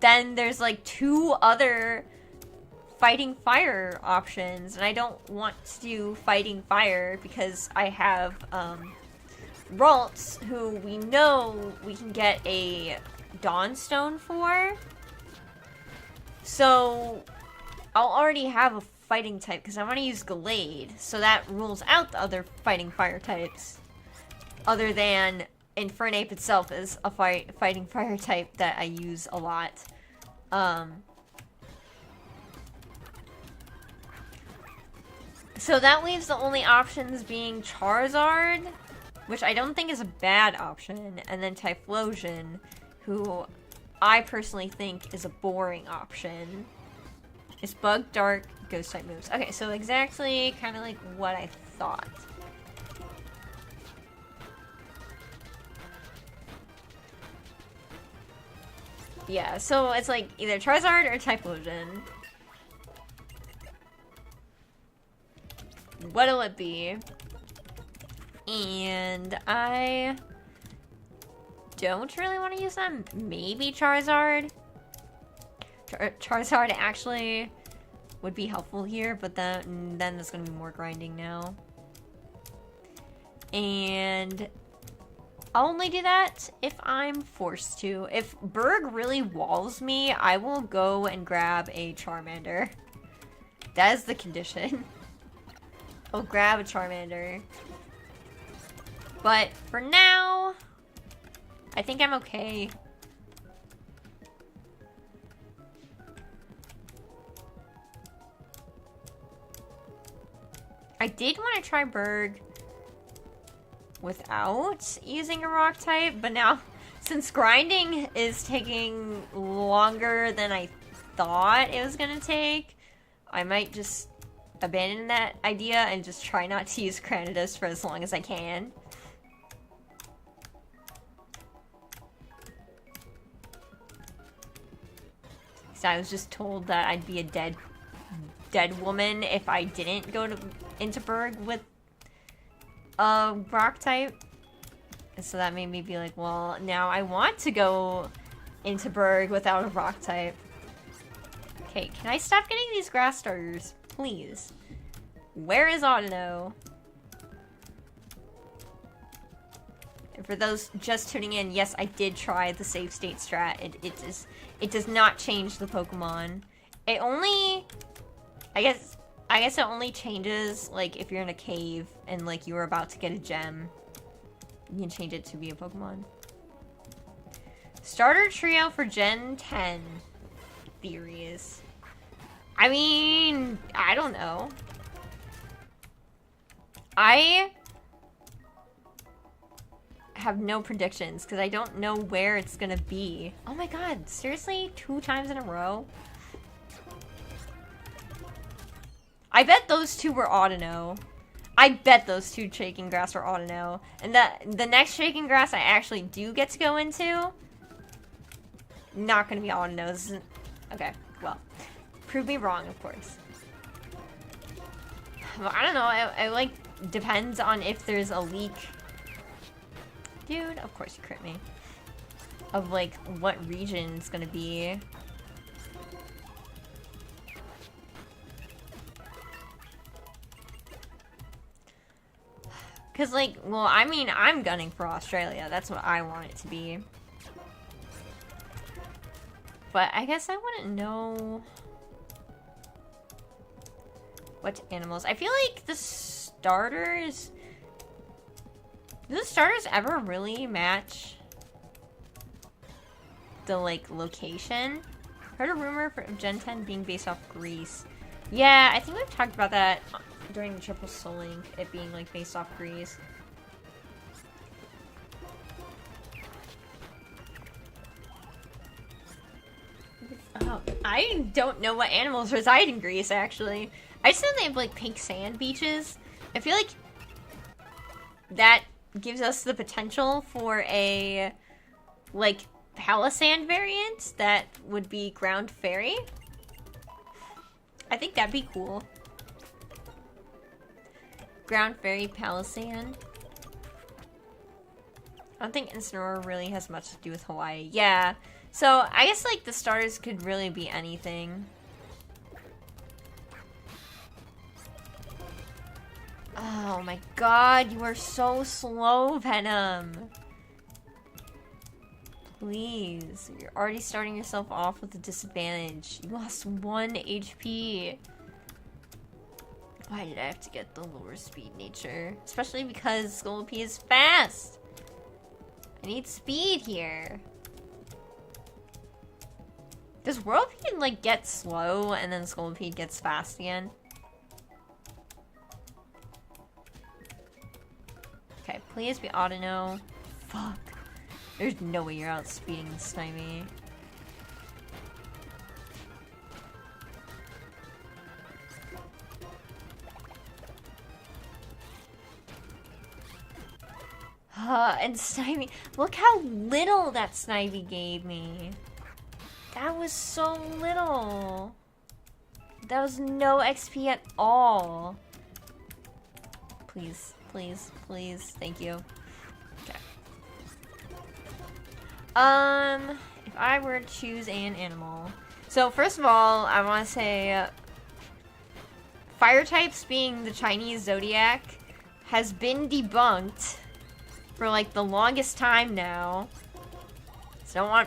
then there's like 2 other fighting fire options, and I don't want to do fighting fire because I have Ralts, who we know we can get a Dawnstone for. So I'll already have a fighting type because I want to use Gallade, so that rules out the other fighting fire types other than Infernape itself is a fighting fire type that I use a lot. So that leaves the only options being Charizard, which I don't think is a bad option, and then Typhlosion, who I personally think is a boring option. It's Bug, Dark, Ghost type moves. Okay, so exactly kind of like what I thought. Yeah, so it's like either Charizard or Typhlosion. What'll it be? And I don't really want to use them. Maybe Charizard. Charizard actually would be helpful here, but then there's going to be more grinding now. And I'll only do that if I'm forced to. If Berg really walls me, I will go and grab a Charmander. That is the condition. I'll grab a Charmander. But for now, I think I'm okay. I did want to try Berg without using a rock type, but now, since grinding is taking longer than I thought it was gonna take, I might just abandon that idea and just try not to use Granados for as long as I can. So I was just told that I'd be a dead woman if I didn't go into Berg with a rock type. And so that made me be like, well, now I want to go into Berg without a rock type. Okay, can I stop getting these grass starters? Please. Where is Audino? And for those just tuning in, yes, I did try the save state strat. It does not change the Pokemon. It only, I guess it only changes like if you're in a cave and like you were about to get a gem. You can change it to be a Pokemon. Starter trio for Gen 10 theories. I mean, I don't know. I have no predictions because I don't know where it's gonna be. Oh my god, seriously? 2 times in a row? I bet those two were Audino. I bet those two Shaking Grass were Audino. And the next Shaking Grass I actually do get to go into, not gonna be Audino. Okay, well. Prove me wrong, of course. Well, I don't know. I like depends on if there's a leak. Dude, of course you crit me. Of like what region it's gonna be. Cause like, well, I mean, I'm gunning for Australia. That's what I want it to be. But I guess I wouldn't know what animals. I feel like the starters... Do the starters ever really match the, like, location? Heard a rumor of Gen 10 being based off Greece. Yeah, I think we've talked about that during the Triple Soul Link, it being, like, based off Greece. Oh, I don't know what animals reside in Greece, actually. I just know they have, like, pink sand beaches. I feel like that gives us the potential for a, like, Palisand variant that would be Ground Fairy. I think that'd be cool. Ground Fairy Palisand. I don't think Incineroar really has much to do with Hawaii. Yeah. So, I guess, like, the starters could really be anything. Oh my god, you are so slow, Venom. Please. You're already starting yourself off with a disadvantage. You lost 1 HP. Why did I have to get the lower speed nature? Especially because Scolipede is fast. I need speed here. Does Whirlpede, like, get slow and then Scolipede gets fast again? Okay, please be Autono. Fuck. There's no way you're outspeeding this Snivy. And Snivy, look how little that Snivy gave me. That was so little. That was no XP at all. Please, please, please, thank you. Okay. If I were to choose an animal. So first of all, I want to say fire types being the Chinese zodiac has been debunked for like the longest time now. So I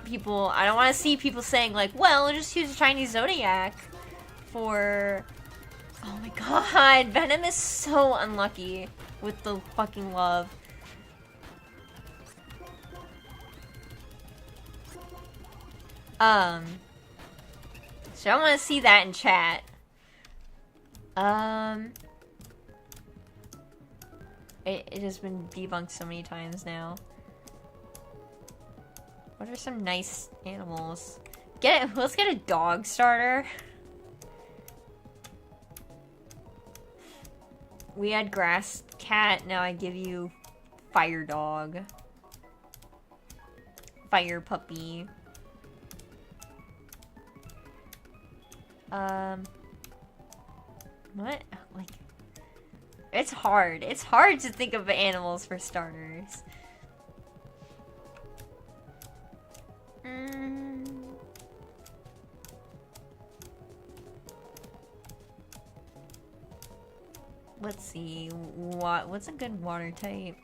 don't want to see people saying like, well, just use the Chinese zodiac for... Oh my god, Venom is so unlucky with the fucking love. So I want to see that in chat. It has been debunked so many times now. What are some nice animals? Let's get a dog starter. We had grass cat, now I give you fire dog. Fire puppy. What? Like, it's hard. It's hard to think of animals for starters. Let's see. What's a good water type?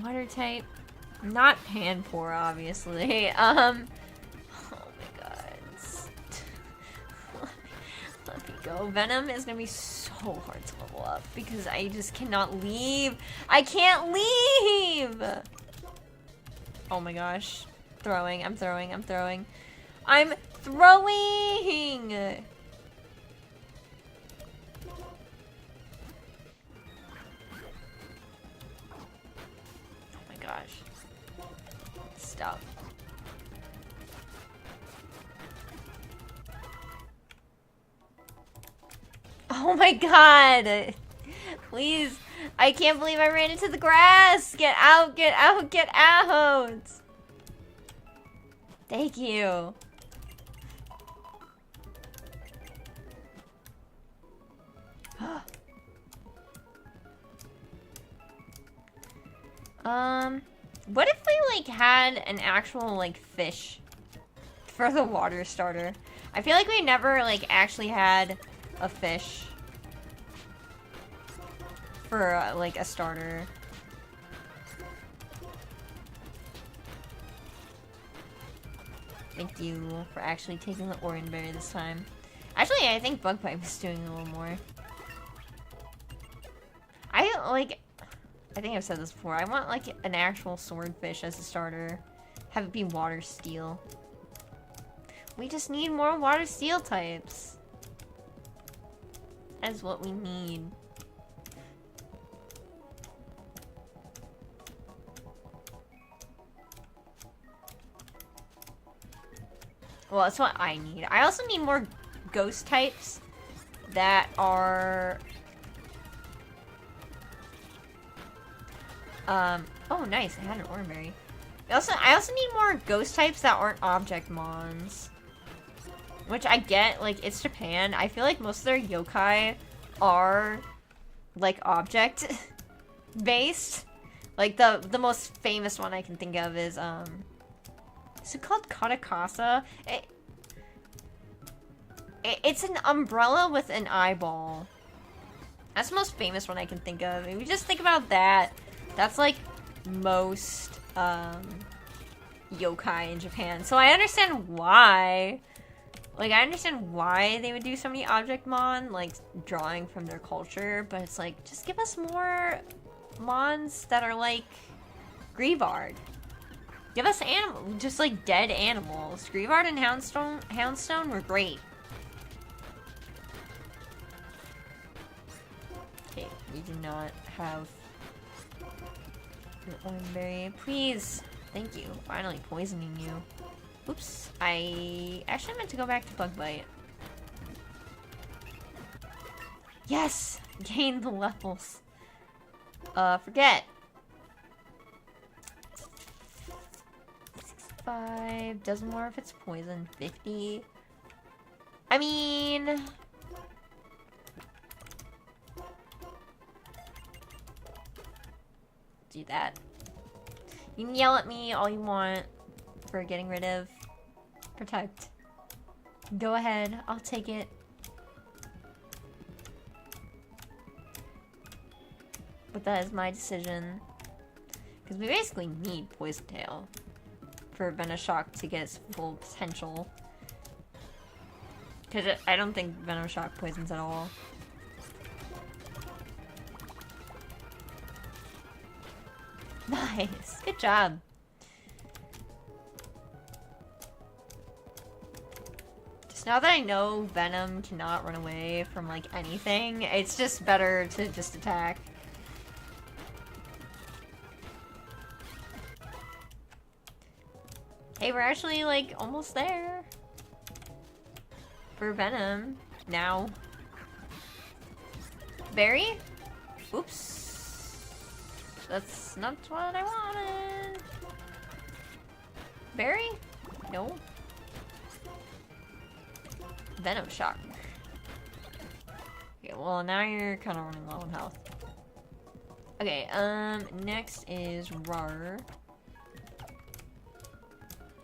Water type? Not Panpour, obviously. Oh my god. Let me go. Venom is gonna be so hard to level up because I just cannot leave. I can't leave! Oh my gosh. Throwing. I'm throwing. I'm throwing. I'm throwing! Oh my gosh. Stop. Oh my god! Please. I can't believe I ran into the grass! Get out, get out, get out! Thank you. What if we, like, had an actual, like, fish for the water starter? I feel like we never, like, actually had a fish for, like, a starter. Thank you for actually taking the Orange Berry this time. Actually, I think Bug Pipe is doing a little more. I think I've said this before. I want, like, an actual swordfish as a starter. Have it be water steel. We just need more water steel types. That's what we need. Well, that's what I need. I also need more ghost types that are... oh nice, I had an Oranberry. I also need more ghost types that aren't object mons. Which I get, like, it's Japan. I feel like most of their yokai are, like, object based. Like, the most famous one I can think of is it called Katakasa? It's an umbrella with an eyeball. That's the most famous one I can think of. If you just think about that, that's like most yokai in Japan. So I understand why. Like, I understand why they would do so many object mon, like, drawing from their culture, but it's like, just give us more mons that are like Grievard. Give us just like dead animals. Grievard and Houndstone were great. Okay, we do not have an orangeberry. Please. Thank you. Finally poisoning you. Oops. I actually meant to go back to Bug Bite. Yes! Gain the levels. Forget. 65. Doesn't matter if it's poison. 50. I mean... do that. You can yell at me all you want for getting rid of Protect. Go ahead, I'll take it. But that is my decision. Because we basically need Poison Tail for Venoshock to get its full potential. Because I don't think Venoshock poisons at all. Nice! Good job! Just now that I know Venom cannot run away from, like, anything, it's just better to just attack. Hey, we're actually, like, almost there. For Venom. Now. Berry? Oops. That's not what I wanted. Berry? No. Venoshock. Okay, well now you're kind of running low on health. Okay, next is Rar.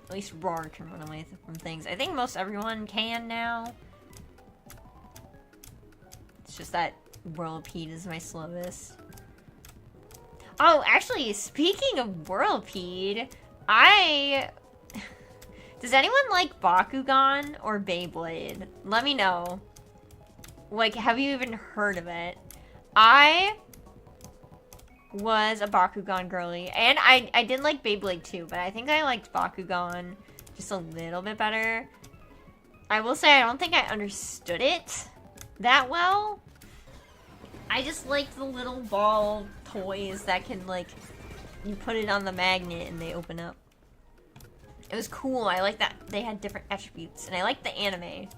At least Rar can run away from things. I think most everyone can now. It's just that Whirlipede is my slowest. Oh, actually, speaking of Whirlipede, does anyone like Bakugan or Beyblade? Let me know. Like, have you even heard of it? I was a Bakugan girly, and I did like Beyblade too, but I think I liked Bakugan just a little bit better. I will say I don't think I understood it that well. I just liked the little ball toys that can, like, you put it on the magnet and they open up. It was cool. I like that they had different attributes, and I liked the anime.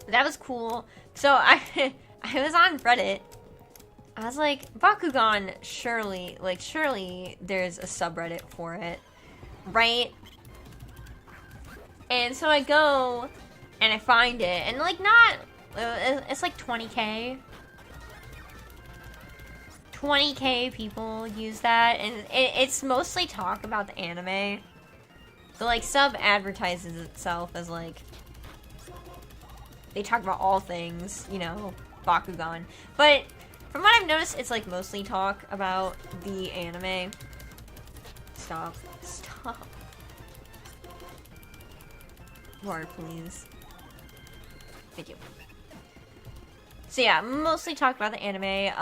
That was cool. So I was on Reddit. I was like, Bakugan, surely there's a subreddit for it, right? And so I go and I find it, and like it's like 20k. 20k people use that, and it's mostly talk about the anime. So like sub advertises itself as like, they talk about all things, you know, Bakugan. But from what I've noticed, it's like mostly talk about the anime. Stop. More, please. Thank you. So yeah, mostly talk about the anime,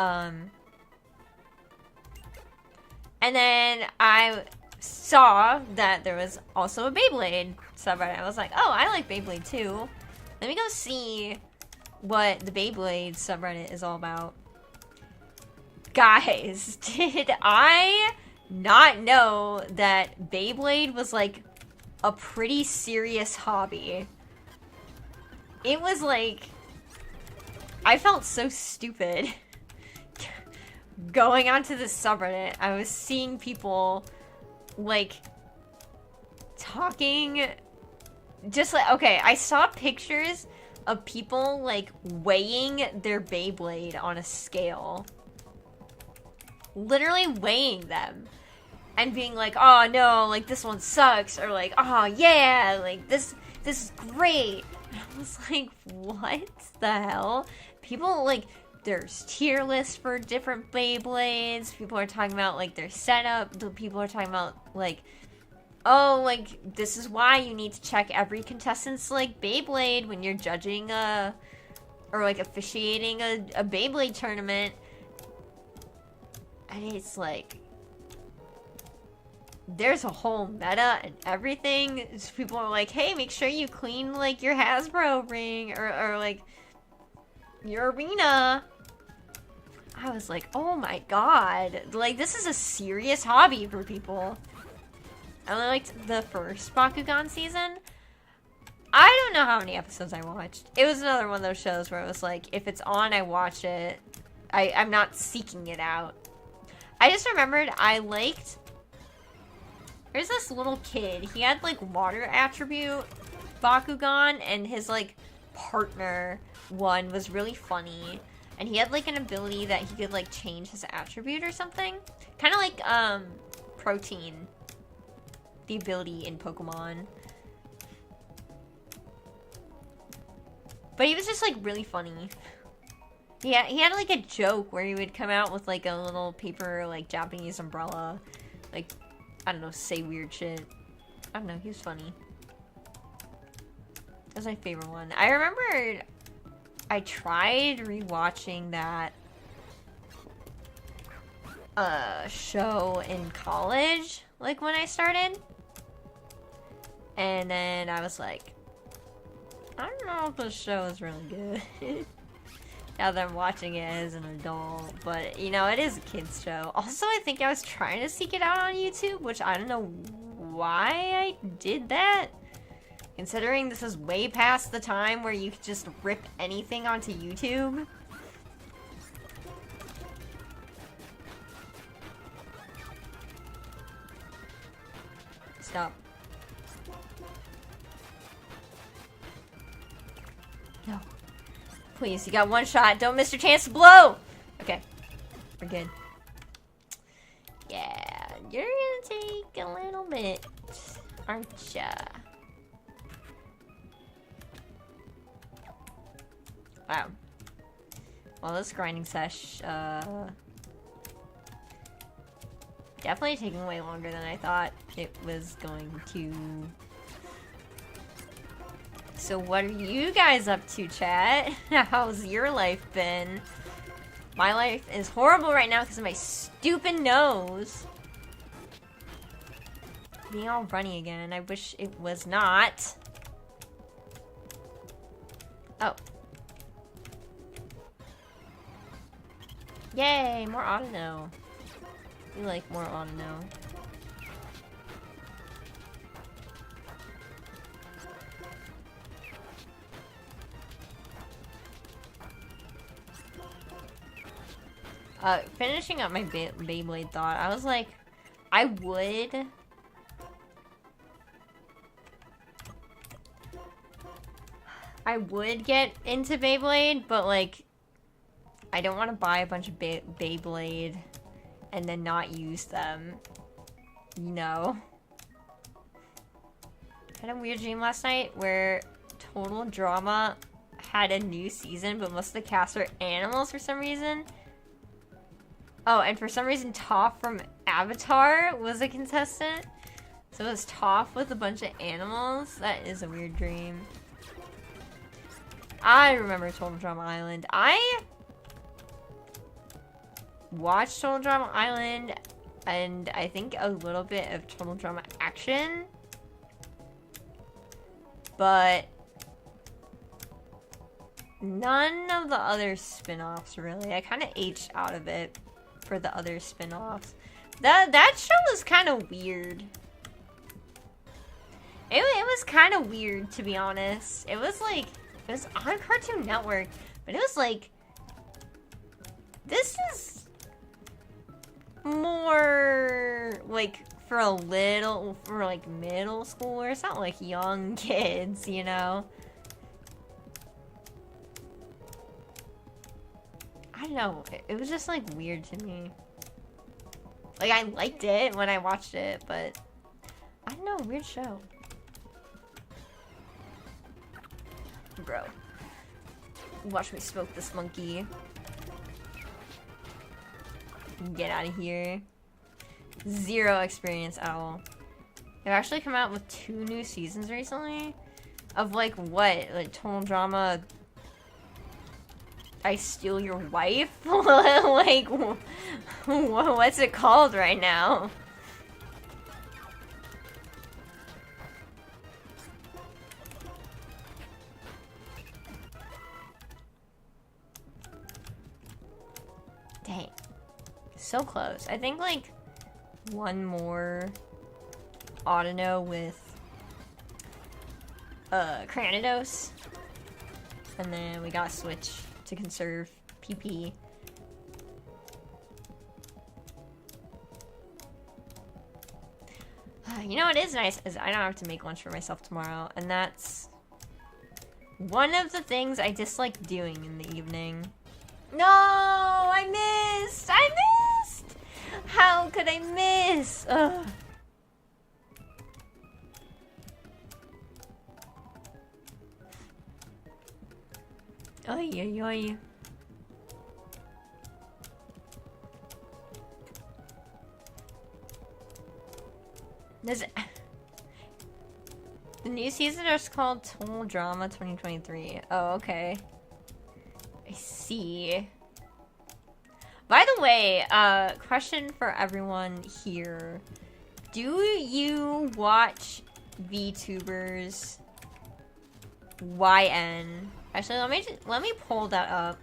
and then I saw that there was also a Beyblade subreddit. I was like, oh, I like Beyblade too. Let me go see what the Beyblade subreddit is all about. Guys, did I not know that Beyblade was like a pretty serious hobby? It was like, I felt so stupid going onto this subreddit. I was seeing people like talking, just like, okay, I saw pictures of people like weighing their Beyblade on a scale. Literally weighing them. And being like, oh no, like this one sucks, or like, oh yeah, like this is great. And I was like, what the hell? People like, there's tier lists for different Beyblades. People are talking about like their setup. People are talking about like, oh, like this is why you need to check every contestant's like Beyblade when you're judging or or like officiating a Beyblade tournament. And it's like, there's a whole meta and everything. People are like, hey, make sure you clean like your Hasbro ring or like your arena. I was like, oh my god, like this is a serious hobby for people. I only liked the first Bakugan season. I don't know how many episodes I watched. It was another one of those shows where it was like, if it's on, I watch it. I'm not seeking it out. I just remembered I liked... There's this little kid. He had like water attribute Bakugan, and his like partner one was really funny. And he had like an ability that he could like change his attribute or something. Kind of like Protein. The ability in Pokemon. But he was just like really funny. Yeah, he had like a joke where he would come out with like a little paper like Japanese umbrella. Like, I don't know, say weird shit. I don't know, he was funny. That was my favorite one. I remember I tried rewatching that show in college, like when I started. And then I was like, I don't know if this show is really good. Now that I'm watching it as an adult. But, you know, it is a kid's show. Also, I think I was trying to seek it out on YouTube, which I don't know why I did that. Considering this is way past the time where you could just rip anything onto YouTube. Stop. No. Please, you got one shot. Don't miss your chance to blow! Okay. We're good. Yeah, you're gonna take a little bit, aren't ya? Wow. Well, this grinding sesh, definitely taking way longer than I thought it was going to. So what are you guys up to, chat? How's your life been? My life is horrible right now because of my stupid nose. Being all runny again. I wish it was not. Oh. Yay, more auto-no. We like more auto-no. Finishing up my Beyblade thought, I was like, I would get into Beyblade, but like, I don't want to buy a bunch of Beyblade and then not use them, you know? I had a weird dream last night where Total Drama had a new season, but most of the cast are animals for some reason. Oh, and for some reason Toph from Avatar was a contestant. So it was Toph with a bunch of animals. That is a weird dream. I remember Total Drama Island. I watched Total Drama Island and I think a little bit of Total Drama Action. But none of the other spin-offs really. I kind of aged out of it for the other spin-offs. That show was kind of weird. It was kind of weird, to be honest. It was like, it was on Cartoon Network, but it was like, this is more like for like middle school, or it's not like young kids, you know? I don't know, it was just like weird to me. Like, I liked it when I watched it, but I don't know, weird show. Bro. Watch me smoke this monkey. Get out of here. Zero experience at all. They've actually come out with 2 new seasons recently. Of like what? Like Total Drama I steal your wife? Like, what's it called right now? Dang. So close. I think, like, one more Autono with Cranidos. And then we gotta switch to conserve PP. You know what is nice is I don't have to make lunch for myself tomorrow, and that's one of the things I dislike doing in the evening. No, I missed! I missed! How could I miss? Ugh. Oy, oy, oy. The new season is called Total Drama 2023. Oh, okay. I see. By the way, question for everyone here. Do you watch VTubers YN? Actually, let me pull that up.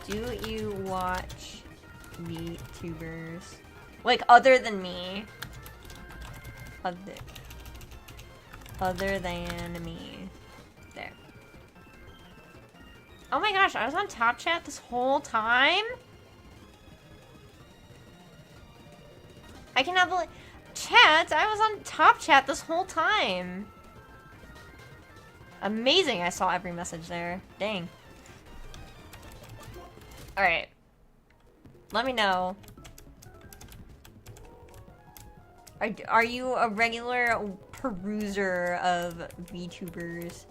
Do you watch VTubers? Like, other than me. Other than me. There. Oh my gosh, I was on Top Chat this whole time? I cannot believe... Chat, I was on Top Chat this whole time. Amazing, I saw every message there. Dang. Alright. Let me know. Are you a regular peruser of VTubers?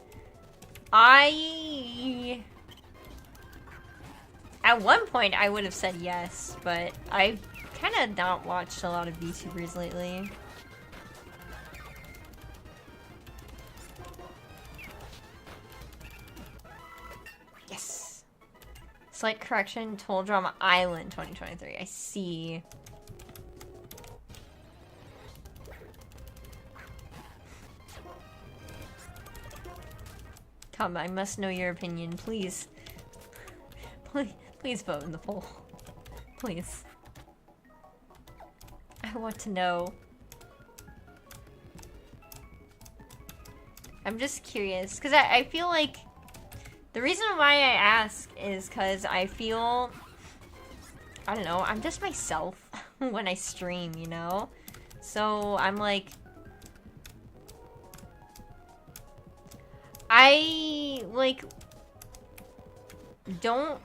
At one point, I would have said yes, but I've kind of not watched a lot of VTubers lately. Yes! Slight correction, Total Drama Island 2023. I see. Come, I must know your opinion, please. Please vote in the poll. Please. I want to know. I'm just curious, because I feel like... The reason why I ask is because I feel... I don't know, I'm just myself when I stream, you know? So, I'm like... I, like, don't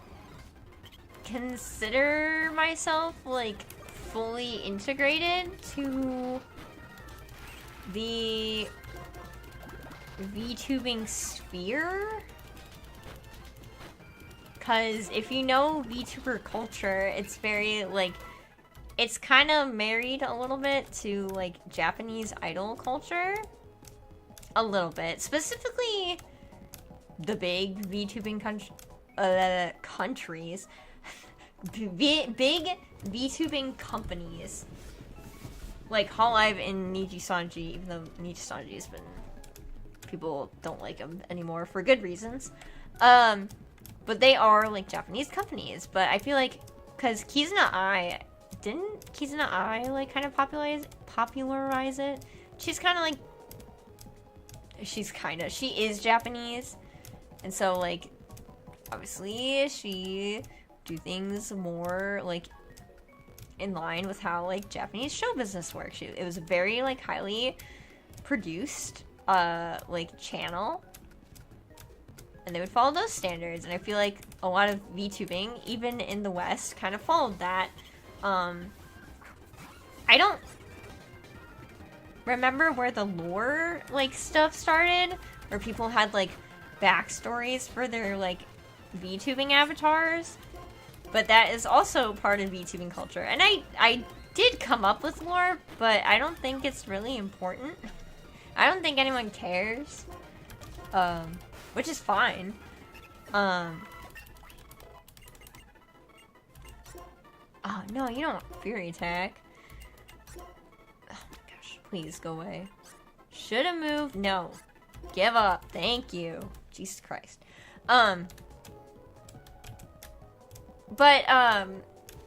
consider myself, like, fully integrated to the VTubing sphere. Because if you know VTuber culture, it's very, like, it's kind of married a little bit to, like, Japanese idol culture. A little bit. Specifically, the big VTubing countries. Big VTubing companies. Like Hololive and Nijisanji, even though Nijisanji's been... People don't like him anymore for good reasons. But they are, like, Japanese companies. But I feel like, because Kizuna Ai... Didn't Kizuna Ai, like, kind of popularize it? She's kind of, like... She is Japanese, and so, like, obviously, she do things more, like, in line with how, like, Japanese show business works. It was a very, like, highly produced, like, channel, and they would follow those standards, and I feel like a lot of VTubing, even in the West, kind of followed that. I don't remember where the lore, like, stuff started, where people had, like, backstories for their, like, VTubing avatars, but that is also part of VTubing culture, and I did come up with lore, but I don't think it's really important. I don't think anyone cares, which is fine, Oh no, you don't want Fury Attack. Oh my gosh, please go away. Should have moved. No. Give up. Thank you. Jesus Christ. But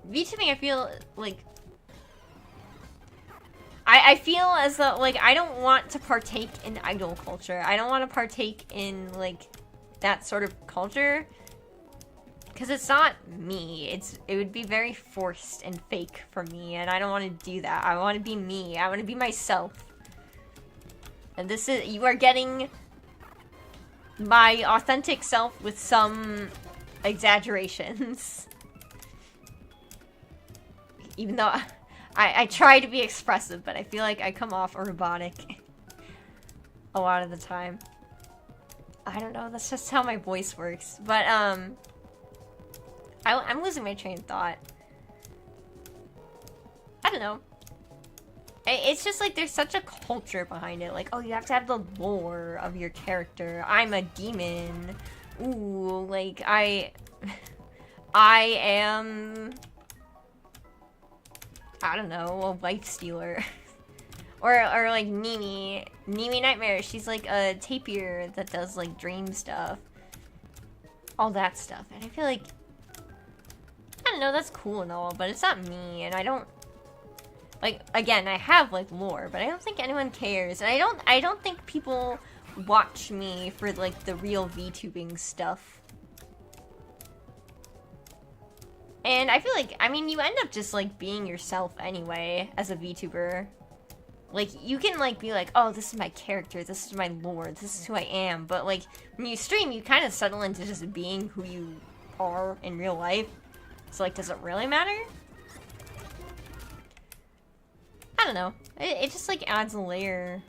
VTubing, I feel like I feel as though, like, I don't want to partake in idol culture. I don't want to partake in, like, that sort of culture. Because it's not me. It would be very forced and fake for me, and I don't want to do that. I want to be me. I want to be myself. And this is, you are getting my authentic self with some exaggerations. Even though I try to be expressive, but I feel like I come off robotic a lot of the time. I don't know, that's just how my voice works. But, I'm losing my train of thought. I don't know. It's just like there's such a culture behind it. Like, oh, you have to have the lore of your character. I'm a demon. Ooh, like, I am... I don't know, a wife stealer. or like Mimi Nightmare. She's like a tapir that does like dream stuff. All that stuff. And I feel like, I don't know, that's cool and all, but it's not me, and I don't, like, again, I have like lore, but I don't think anyone cares. And I don't think people watch me for like the real VTubing stuff. And I feel like, I mean, you end up just, like, being yourself anyway as a VTuber. Like, you can, like, be like, oh, this is my character, this is my lore, this is who I am. But, like, when you stream, you kind of settle into just being who you are in real life. So, like, does it really matter? I don't know. It just, like, adds a layer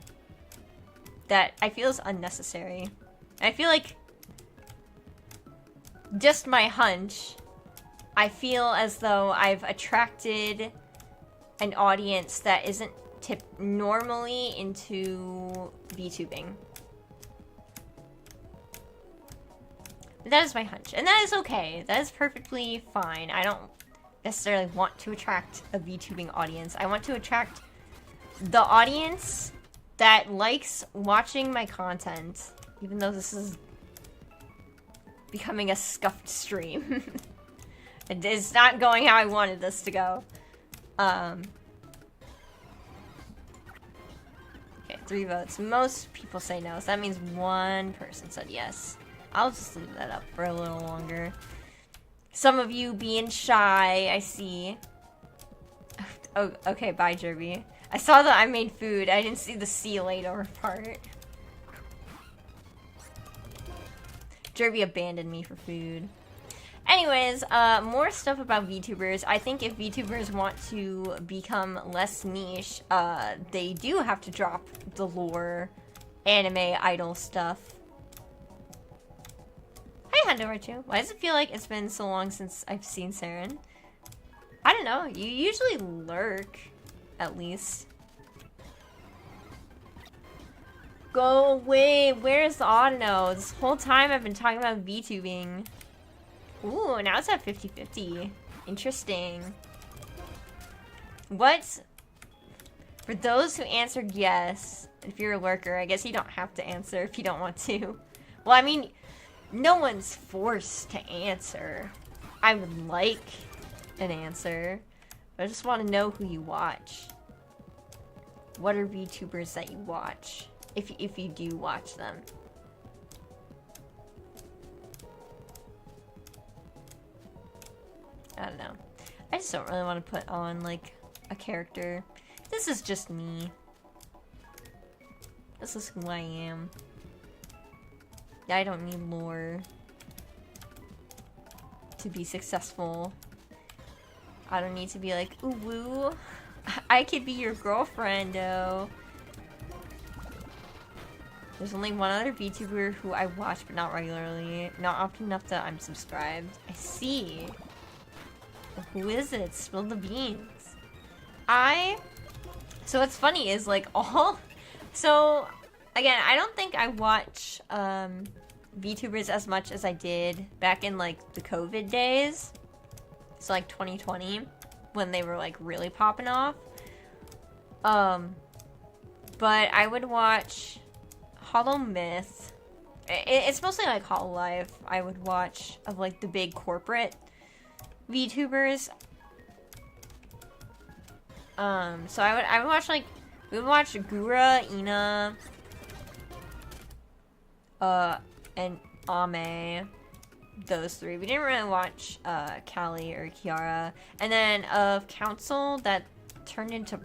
that I feel is unnecessary. I feel like, just my hunch, I feel as though I've attracted an audience that isn't normally into VTubing. But that is my hunch, and that is okay. That is perfectly fine. I don't necessarily want to attract a VTubing audience. I want to attract the audience that likes watching my content, even though this is becoming a scuffed stream. It's not going how I wanted this to go. Okay, 3 votes. Most people say no, so that means 1 person said yes. I'll just leave that up for a little longer. Some of you being shy, I see. Oh, okay, bye, Jerby. I saw that I made food. I didn't see the see you later part. Jerby abandoned me for food. Anyways, more stuff about VTubers. I think if VTubers want to become less niche, they do have to drop the lore, anime, idol stuff. Hi, Handover2. Why does it feel like it's been so long since I've seen Saren? I don't know. You usually lurk, at least. Go away. Where's the audio? This whole time I've been talking about VTubing. Ooh, now it's at 50-50. Interesting. What? For those who answered yes, if you're a lurker, I guess you don't have to answer if you don't want to. Well, I mean, no one's forced to answer. I would like an answer, but I just want to know who you watch. What are VTubers that you watch? If you do watch them. I don't know. I just don't really want to put on, like, a character. This is just me. This is who I am. I don't need lore to be successful. I don't need to be like, ooh woo. I could be your girlfriend, though. There's only one other VTuber who I watch, but not regularly. Not often enough that I'm subscribed. I see. Who is it? Spill the beans. So what's funny is, like, so, again, I don't think I watch, VTubers as much as I did back in like the COVID days. So like 2020 when they were like really popping off. But I would watch Hollow Myth. It's mostly like Hollow Life I would watch of like the big corporate VTubers. So I would watch like, we would watch Gura, Ina, and Ame. Those three. We didn't really watch Callie or Kiara. And then of Council that turned into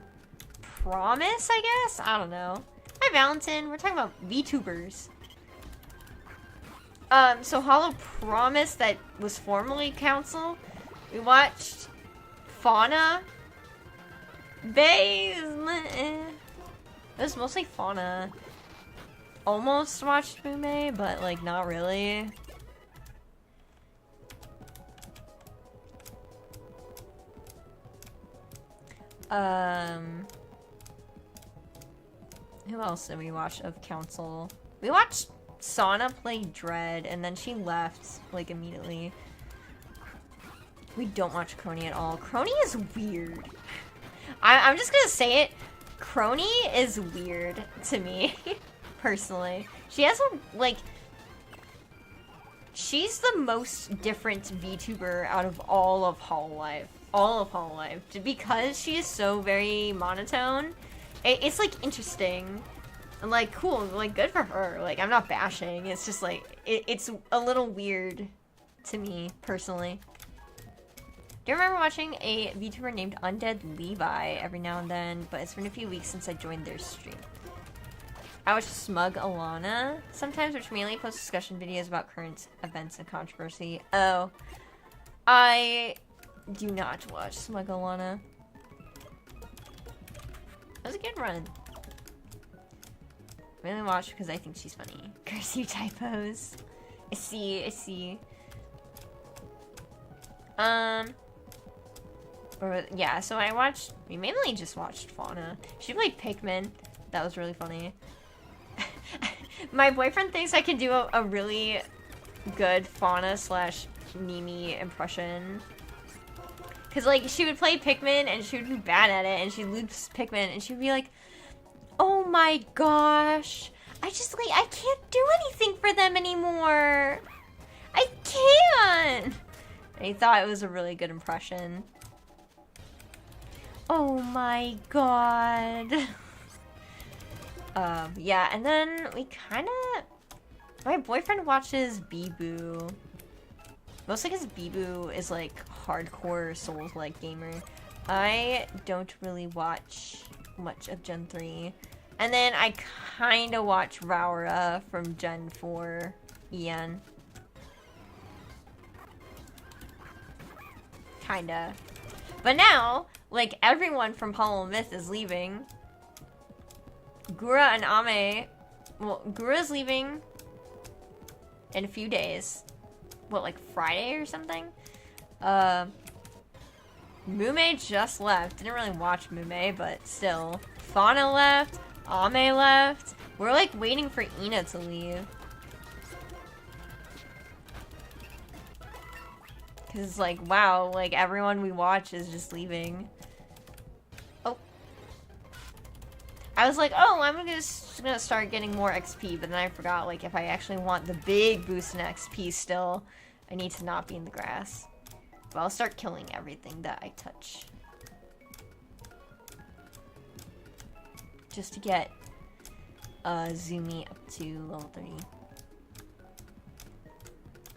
Promise, I guess? I don't know. Hi Valentin, we're talking about VTubers. So Hollow Promise that was formerly Council. We watched Fauna. It was mostly Fauna. Almost watched Mume, but like not really. Who else did we watch of Council? We watched Sana play Dread, and then she left, like, immediately. We don't watch Crony at all. Crony is weird. I'm just gonna say it. Crony is weird to me, personally. She has a, like... She's the most different VTuber out of all of Hollow Life. All of Hollow Life. Because she is so very monotone, it's, like, interesting. And, like, cool. Like, good for her. Like, I'm not bashing. It's just, like, it's a little weird to me, personally. Do you remember watching a VTuber named Undead Levi every now and then? But it's been a few weeks since I joined their stream. I watch Smug Alana sometimes, which mainly posts discussion videos about current events and controversy. Oh. I do not watch Smug Alana. That was a good run. I mainly watch because I think she's funny. Curse you typos. I see. Yeah, so we mainly just watched Fauna. She played Pikmin. That was really funny. My boyfriend thinks I can do a really good Fauna / Mimi impression. Cause like, she would play Pikmin and she would be bad at it and she'd lose Pikmin and she'd be like, oh my gosh, I can't do anything for them anymore. I can't. And he thought it was a really good impression. Oh my god. Yeah, and then we my boyfriend watches Bibu. Mostly because Bibu is like hardcore Souls-like gamer. I don't really watch much of Gen 3. And then I kinda watch Raura from Gen 4 EN. Kinda. But now, like, everyone from Hollow Myth is leaving. Gura and Ame... Well, Gura's leaving in a few days. What, like Friday or something? Mume just left. Didn't really watch Mume, but still. Fauna left. Ame left. We're, like, waiting for Ina to leave. Because it's like, wow, like, everyone we watch is just leaving. Oh. I was like, oh, I'm just gonna start getting more XP, but then I forgot, like, if I actually want the big boost in XP still, I need to not be in the grass. But I'll start killing everything that I touch. Just to get Zumi up to level 30.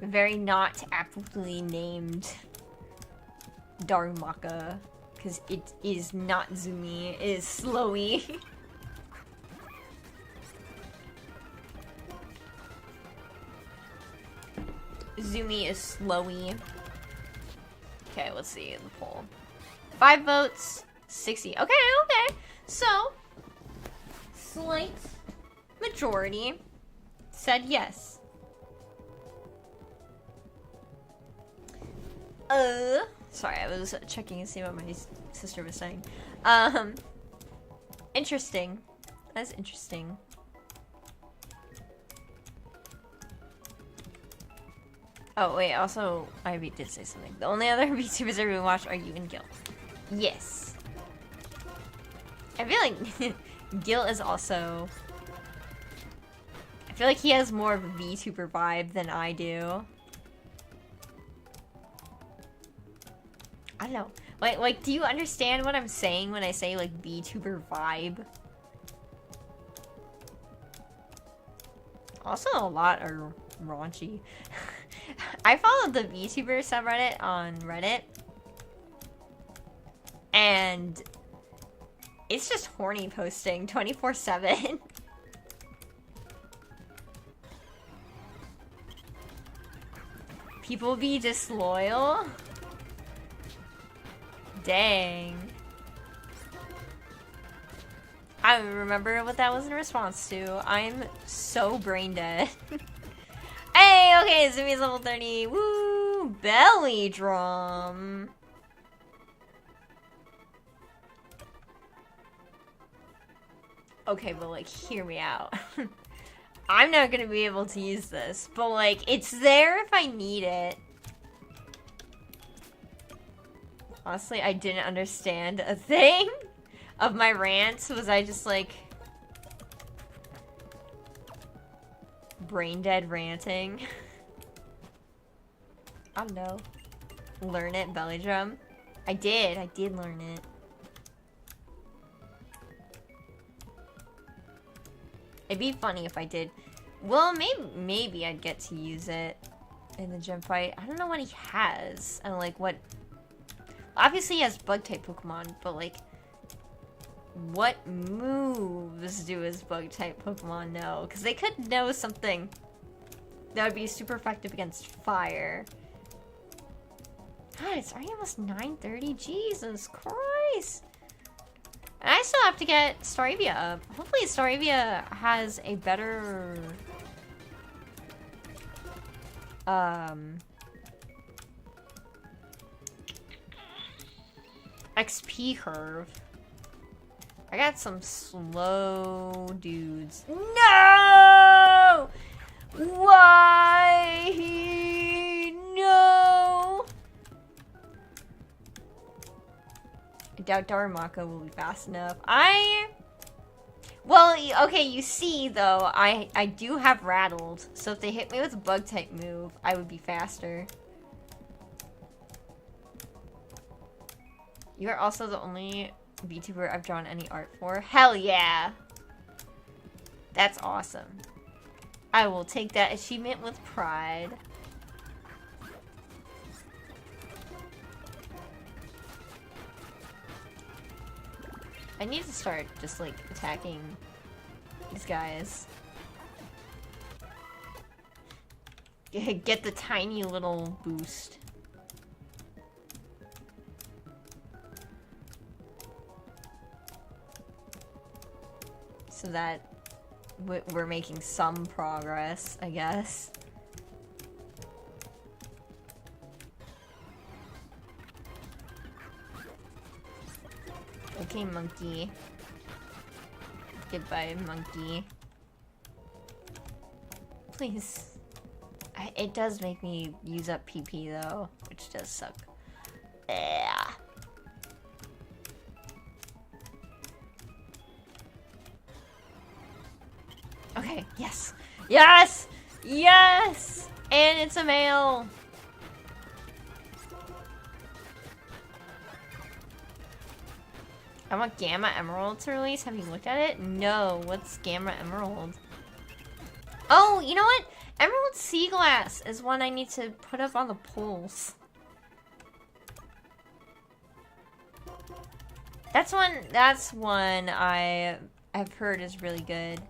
Very not aptly named Darumaka, because it is not Zumi, it is Slowy. Zumi is Slowy. Okay, let's see the poll. 5 votes, 60. Okay. So, slight majority said yes. Sorry, I was checking to see what my sister was saying. Interesting. That's interesting. Oh, wait, also, Ivy did say something. The only other VTubers I really watch are you and Gil. Yes. I feel like Gil is also... I feel like he has more of a VTuber vibe than I do. I don't know. Like, do you understand what I'm saying when I say, like, VTuber vibe? Also, a lot are raunchy. I followed the VTuber subreddit on Reddit. And it's just horny posting 24/7. People be disloyal? Dang. I don't remember what that was in response to. I'm so brain dead. Hey, okay, Zumi's level 30. Woo! Belly drum. Okay, but like, hear me out. I'm not gonna be able to use this, but like, it's there if I need it. Honestly, I didn't understand a thing of my rants. Was I just like brain dead ranting? I don't know. Learn it, belly drum. I did learn it. It'd be funny if I did. Well, maybe I'd get to use it in the gym fight. I don't know what he has. I don't like what. Obviously, he has bug type Pokemon, but like, what moves do his bug type Pokemon know? Because they could know something that would be super effective against fire. God, it's already almost 9:30. Jesus Christ. And I still have to get Staravia up. Hopefully Staravia has a better... XP curve. I got some slow dudes. No! Why? No! I doubt Darumaka will be fast enough. Well, okay, you see, though, I do have Rattled, so if they hit me with a Bug-type move, I would be faster. You are also the only VTuber I've drawn any art for. Hell yeah! That's awesome. I will take that achievement with pride. I need to start just, like, attacking these guys. Get the tiny little boost. So that we're making some progress, I guess. Okay, monkey. Goodbye, monkey. Please. It does make me use up PP, though, which does suck. Yeah. Okay, yes! Yes! Yes! And it's a male! I want Gamma Emerald to release. Have you looked at it? No. What's Gamma Emerald? Oh, you know what? Emerald Sea Glass is one I need to put up on the polls. That's one I have heard is really good.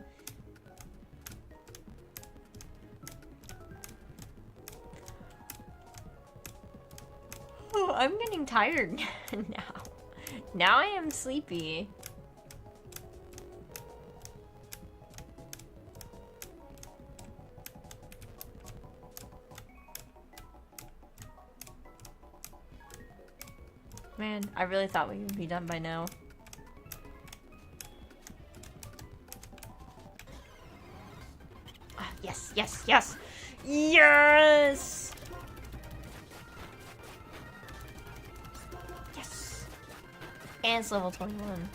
Oh, I'm getting tired now. Now I am sleepy. Man, I really thought we would be done by now. Ah, yes, yes, yes! Yes! And it's level 21.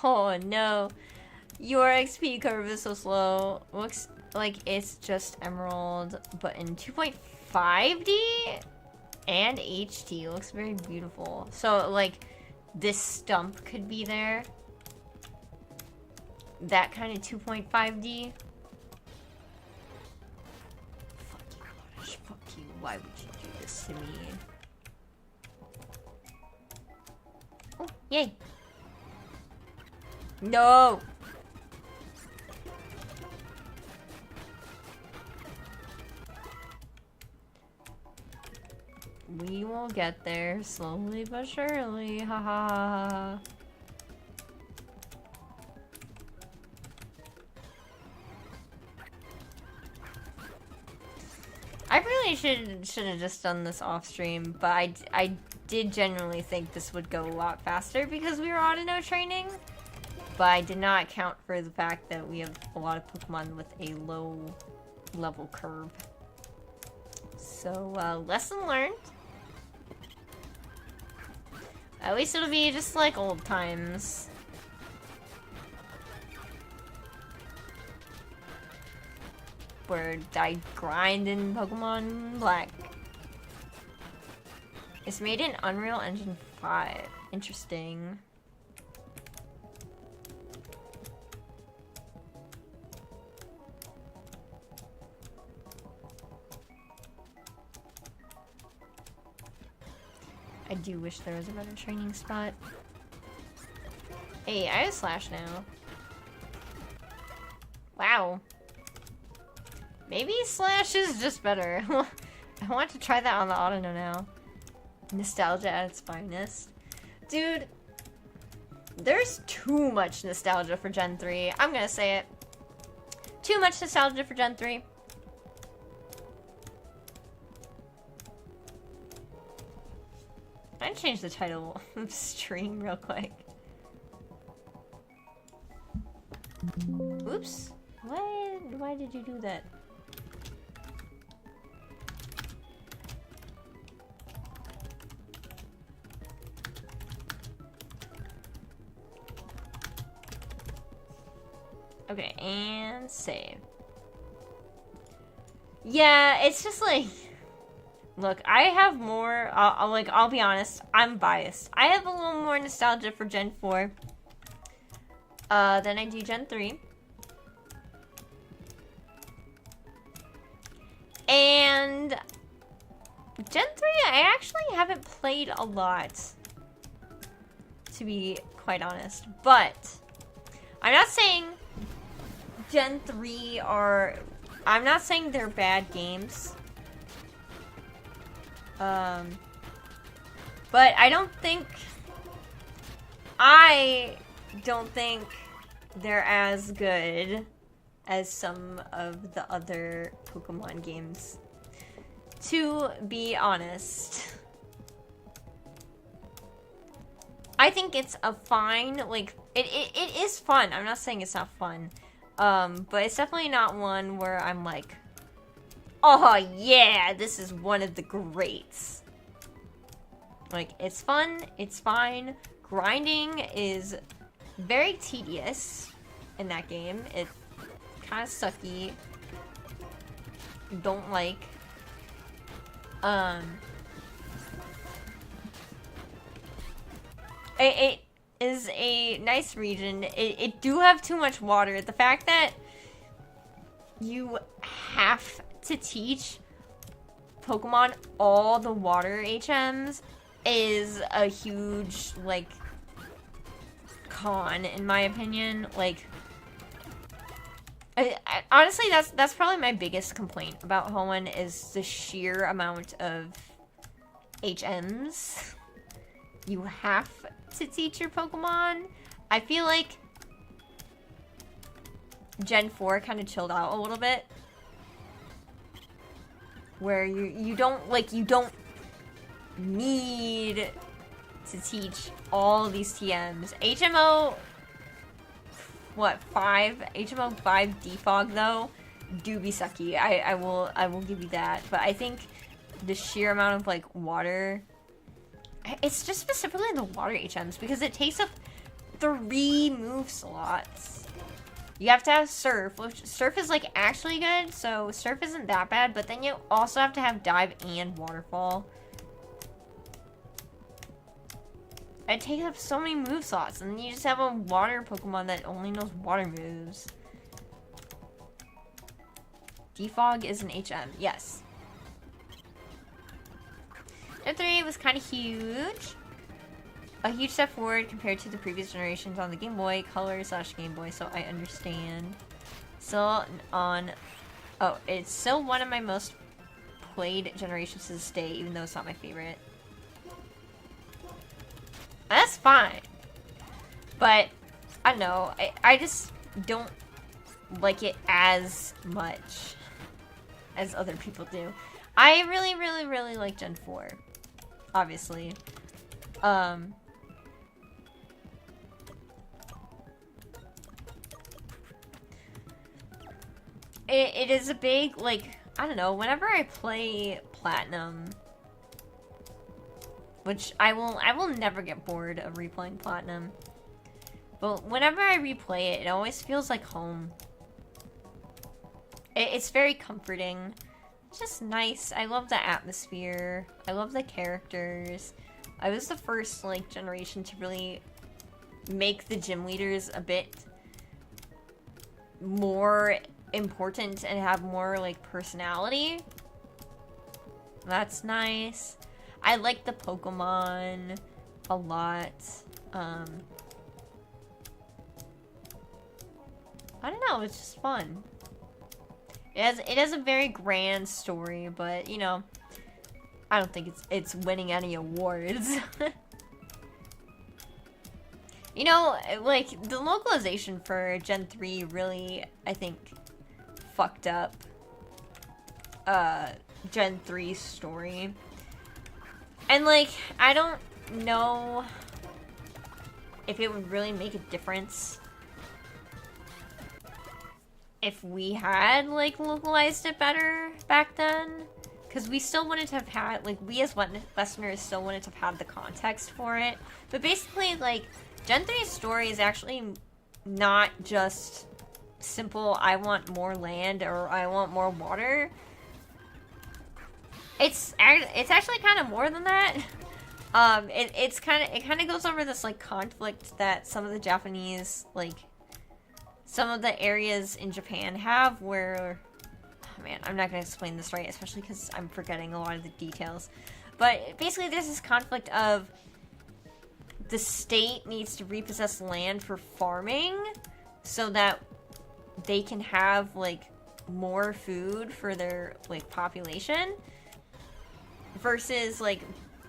Oh no. Your XP curve is so slow. Looks like it's just Emerald, but in 2.5D and HD. Looks very beautiful. So, like, this stump could be there. That kind of 2.5D. Fuck you, Gosh. Fuck you. Why would you do this to me? Oh, yay. No! We will get there slowly but surely. Ha ha ha ha. I really should have just done this off stream, but I did genuinely think this would go a lot faster because we were auto training. But I did not account for the fact that we have a lot of Pokemon with a low level curve. So, lesson learned. At least it'll be just like old times. Where I grind in Pokemon Black. It's made in Unreal Engine 5. Interesting. I do wish there was a better training spot. Hey, I have Slash now. Wow. Maybe Slash is just better. I want to try that on the Auto now. Nostalgia at its finest. Dude, there's too much nostalgia for Gen 3. I'm gonna say it. Too much nostalgia for Gen 3. I'm gonna change the title of the stream real quick. Oops. Why did you do that? Okay, and save. Yeah, it's just like... Look, I have more... I'll be honest, I'm biased. I have a little more nostalgia for Gen 4 than I do Gen 3. And Gen 3, I actually haven't played a lot, to be quite honest. But I'm not saying Gen 3 are... I'm not saying they're bad games. But I don't think they're as good as some of the other Pokemon games, to be honest. I think it's a fine, like, it is fun. I'm not saying it's not fun. But it's definitely not one where I'm like, oh yeah, this is one of the greats. Like, it's fun, it's fine. Grinding is very tedious in that game. It's kind of sucky. Don't like. It is a nice region. It do have too much water. The fact that you have to teach Pokemon all the water HMs is a huge, like, con, in my opinion. Like, honestly, that's probably my biggest complaint about Hoenn is the sheer amount of HMs you have to teach your Pokemon. I feel like Gen 4 kind of chilled out a little bit, where you don't need to teach all these TMs. HMO 5? HMO 5 defog though do be sucky. I will give you that. But I think the sheer amount of like water It's just specifically the water HMs because it takes up 3 move slots. You have to have surf, which surf is like actually good, so surf isn't that bad, but then you also have to have dive and waterfall. It takes up so many move slots, and then you just have a water Pokemon that only knows water moves. Defog is an HM, yes. Gen 3 was kind of huge. A huge step forward compared to the previous generations on the Game Boy Color / Game Boy, so I understand. Still on... Oh, it's still one of my most played generations to this day, even though it's not my favorite. That's fine. But, I don't know. I just don't like it as much as other people do. I really, really, really like Gen 4. Obviously. It is a big, like, I don't know, whenever I play Platinum, which I will never get bored of replaying Platinum, but whenever I replay it, it always feels like home. It's very comforting. It's just nice. I love the atmosphere. I love the characters. I was the first, like, generation to really make the gym leaders a bit more important and have more, like, personality. That's nice. I like the Pokemon a lot. I don't know, it's just fun. It has a very grand story, but, you know, I don't think it's winning any awards. You know, like, the localization for Gen 3 really, I think, fucked up Gen 3's story. And, like, I don't know if it would really make a difference if we had, like, localized it better back then. Because we still wouldn't have had, like, we as Westerners still wouldn't have had the context for it. But basically, like, Gen 3's story is actually not just simple, I want more land or I want more water. It's actually kind of more than that. It kind of goes over this, like, conflict that some of the Japanese, like, some of the areas in Japan have where, oh man, I'm not gonna explain this right, especially because I'm forgetting a lot of the details. But basically there's this conflict of the state needs to repossess land for farming so that they can have, like, more food for their, like, population. Versus, like,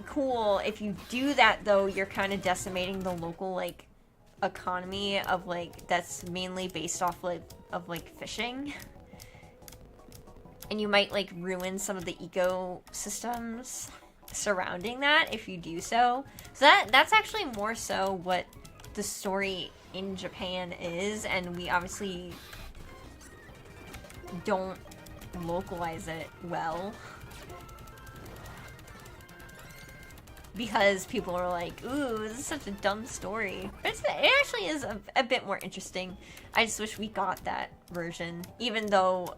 cool, if you do that, though, you're kind of decimating the local, like, economy of, like, that's mainly based off, like, of, like, fishing. And you might, like, ruin some of the ecosystems surrounding that if you do so. So that's actually more so what the story in Japan is, and we obviously don't localize it well. Because people are like, ooh, this is such a dumb story. But it actually is a bit more interesting. I just wish we got that version, even though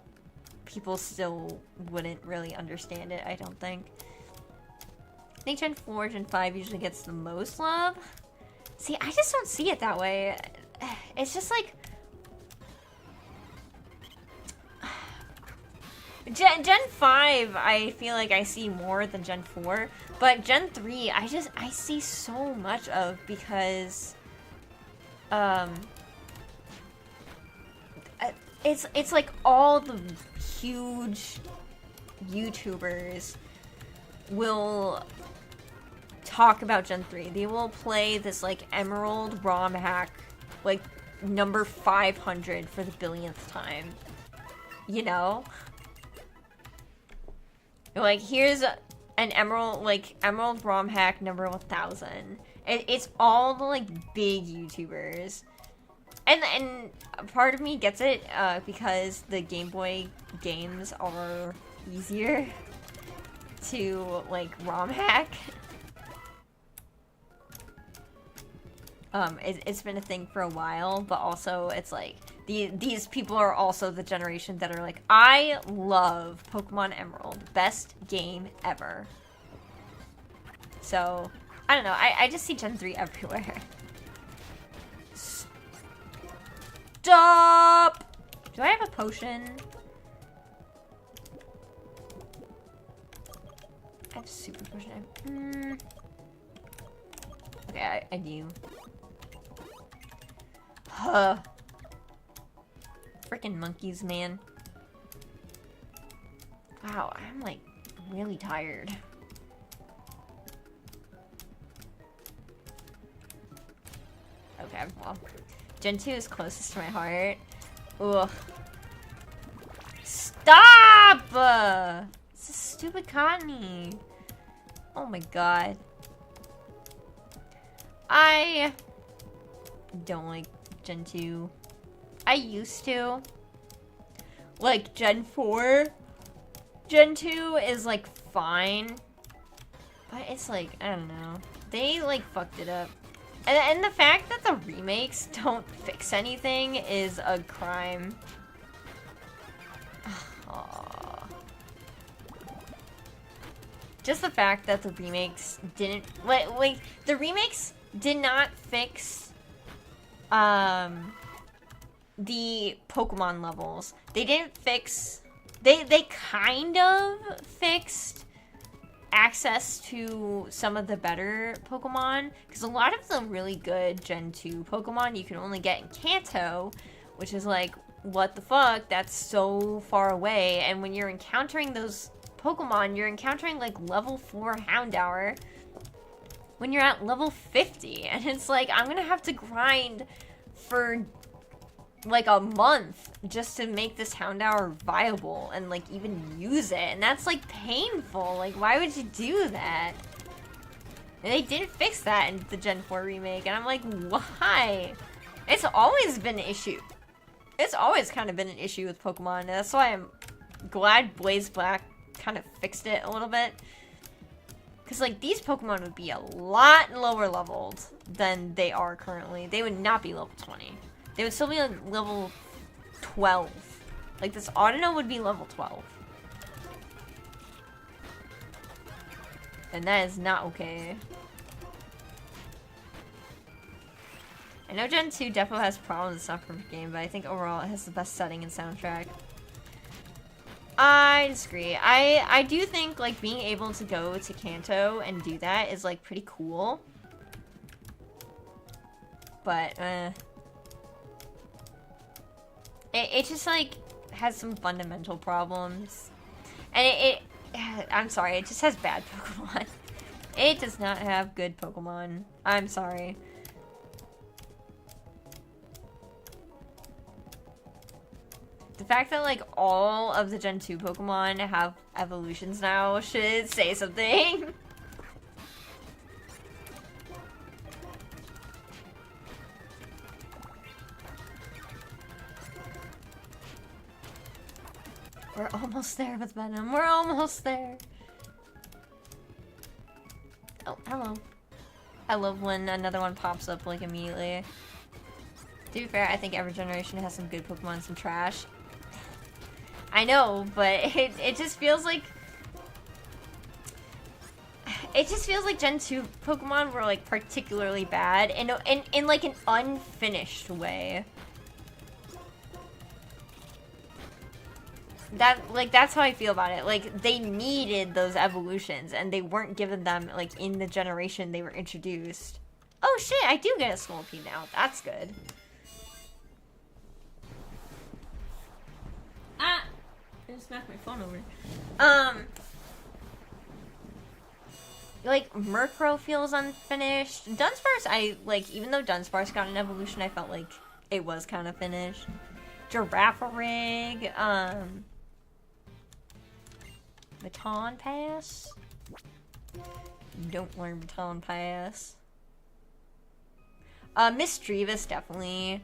people still wouldn't really understand it, I don't think. I think Gen 4, Gen 5 usually gets the most love. See, I just don't see it that way. It's just like... Gen 5, I feel like I see more than Gen 4. But Gen 3, I see so much of because... It's like all the huge YouTubers will talk about Gen 3. They will play this, like, Emerald ROM hack, like, number 500 for the billionth time. You know? Like, here's an Emerald ROM hack number 1000. It's all the, like, big YouTubers. And part of me gets it, because the Game Boy games are easier to, like, ROM hack. It's been a thing for a while, but also it's like these people are also the generation that are like, I love Pokemon Emerald, best game ever. So I don't know, I just see Gen 3 everywhere. Stop! Do I have a potion? I have a super potion. Okay, I do. Huh. Freaking monkeys, man. Wow, I'm like really tired. Okay, well. Gen 2 is closest to my heart. Ugh. Stop! It's a stupid Connie. Oh my god. I don't like Gen 2. I used to. Like Gen 4. Gen 2 is like fine. But it's like, I don't know. They like fucked it up. And the fact that the remakes don't fix anything is a crime. Aww. Just the fact that the remakes didn't like the remakes did not fix the Pokemon levels. They didn't fix they kind of fixed access to some of the better Pokemon, because a lot of the really good Gen 2 Pokemon you can only get in Kanto, which is like, what the fuck, that's so far away. And when you're encountering those Pokemon, you're encountering like level 4 Houndour when you're at level 50, and it's like, I'm gonna have to grind for like a month just to make this Houndour viable and like even use it, and that's like painful. Like, why would you do that? And they didn't fix that in the Gen 4 remake, and I'm like, why? It's always been an issue. It's always kind of been an issue with Pokemon, and that's why I'm glad Blaze Black kind of fixed it a little bit. Because like, these Pokemon would be a lot lower leveled than they are currently. They would not be level 20. They would still be like level 12. Like, this Audino would be level 12. And that is not okay. I know Gen 2 definitely has problems. It's not a perfect game, but I think overall it has the best setting and soundtrack. I disagree. I do think, like, being able to go to Kanto and do that is, like, pretty cool. But, It just, like, has some fundamental problems. And I'm sorry, it just has bad Pokemon. It does not have good Pokemon. I'm sorry. The fact that, like, all of the Gen 2 Pokemon have evolutions now should say something. We're almost there with Venom. We're almost there. Oh, hello. I love when another one pops up, like, immediately. To be fair, I think every generation has some good Pokemon and some trash. I know, but it just feels like... It just feels like Gen 2 Pokemon were, like, particularly bad in like, an unfinished way. That's how I feel about it. Like, they needed those evolutions, and they weren't given them, like, in the generation they were introduced. Oh shit, I do get a Scolipede now. That's good. Ah! I just knocked my phone over. Like, Murkrow feels unfinished. Dunsparce, even though Dunsparce got an evolution, I felt like it was kind of finished. Girafarig, Baton Pass? Don't learn Baton Pass. Misdreavus definitely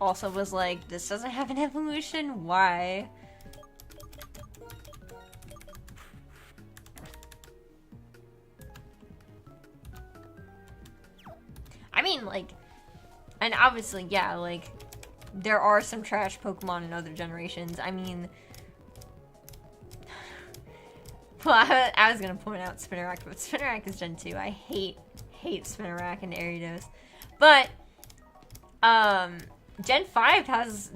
also was like, this doesn't have an evolution? Why? I mean, like, And obviously, yeah, like, there are some trash Pokemon in other generations. I mean... Well, I was gonna point out Spinarak, but Spinarak is Gen 2. I hate Spinarak and Ariados. But, Gen 5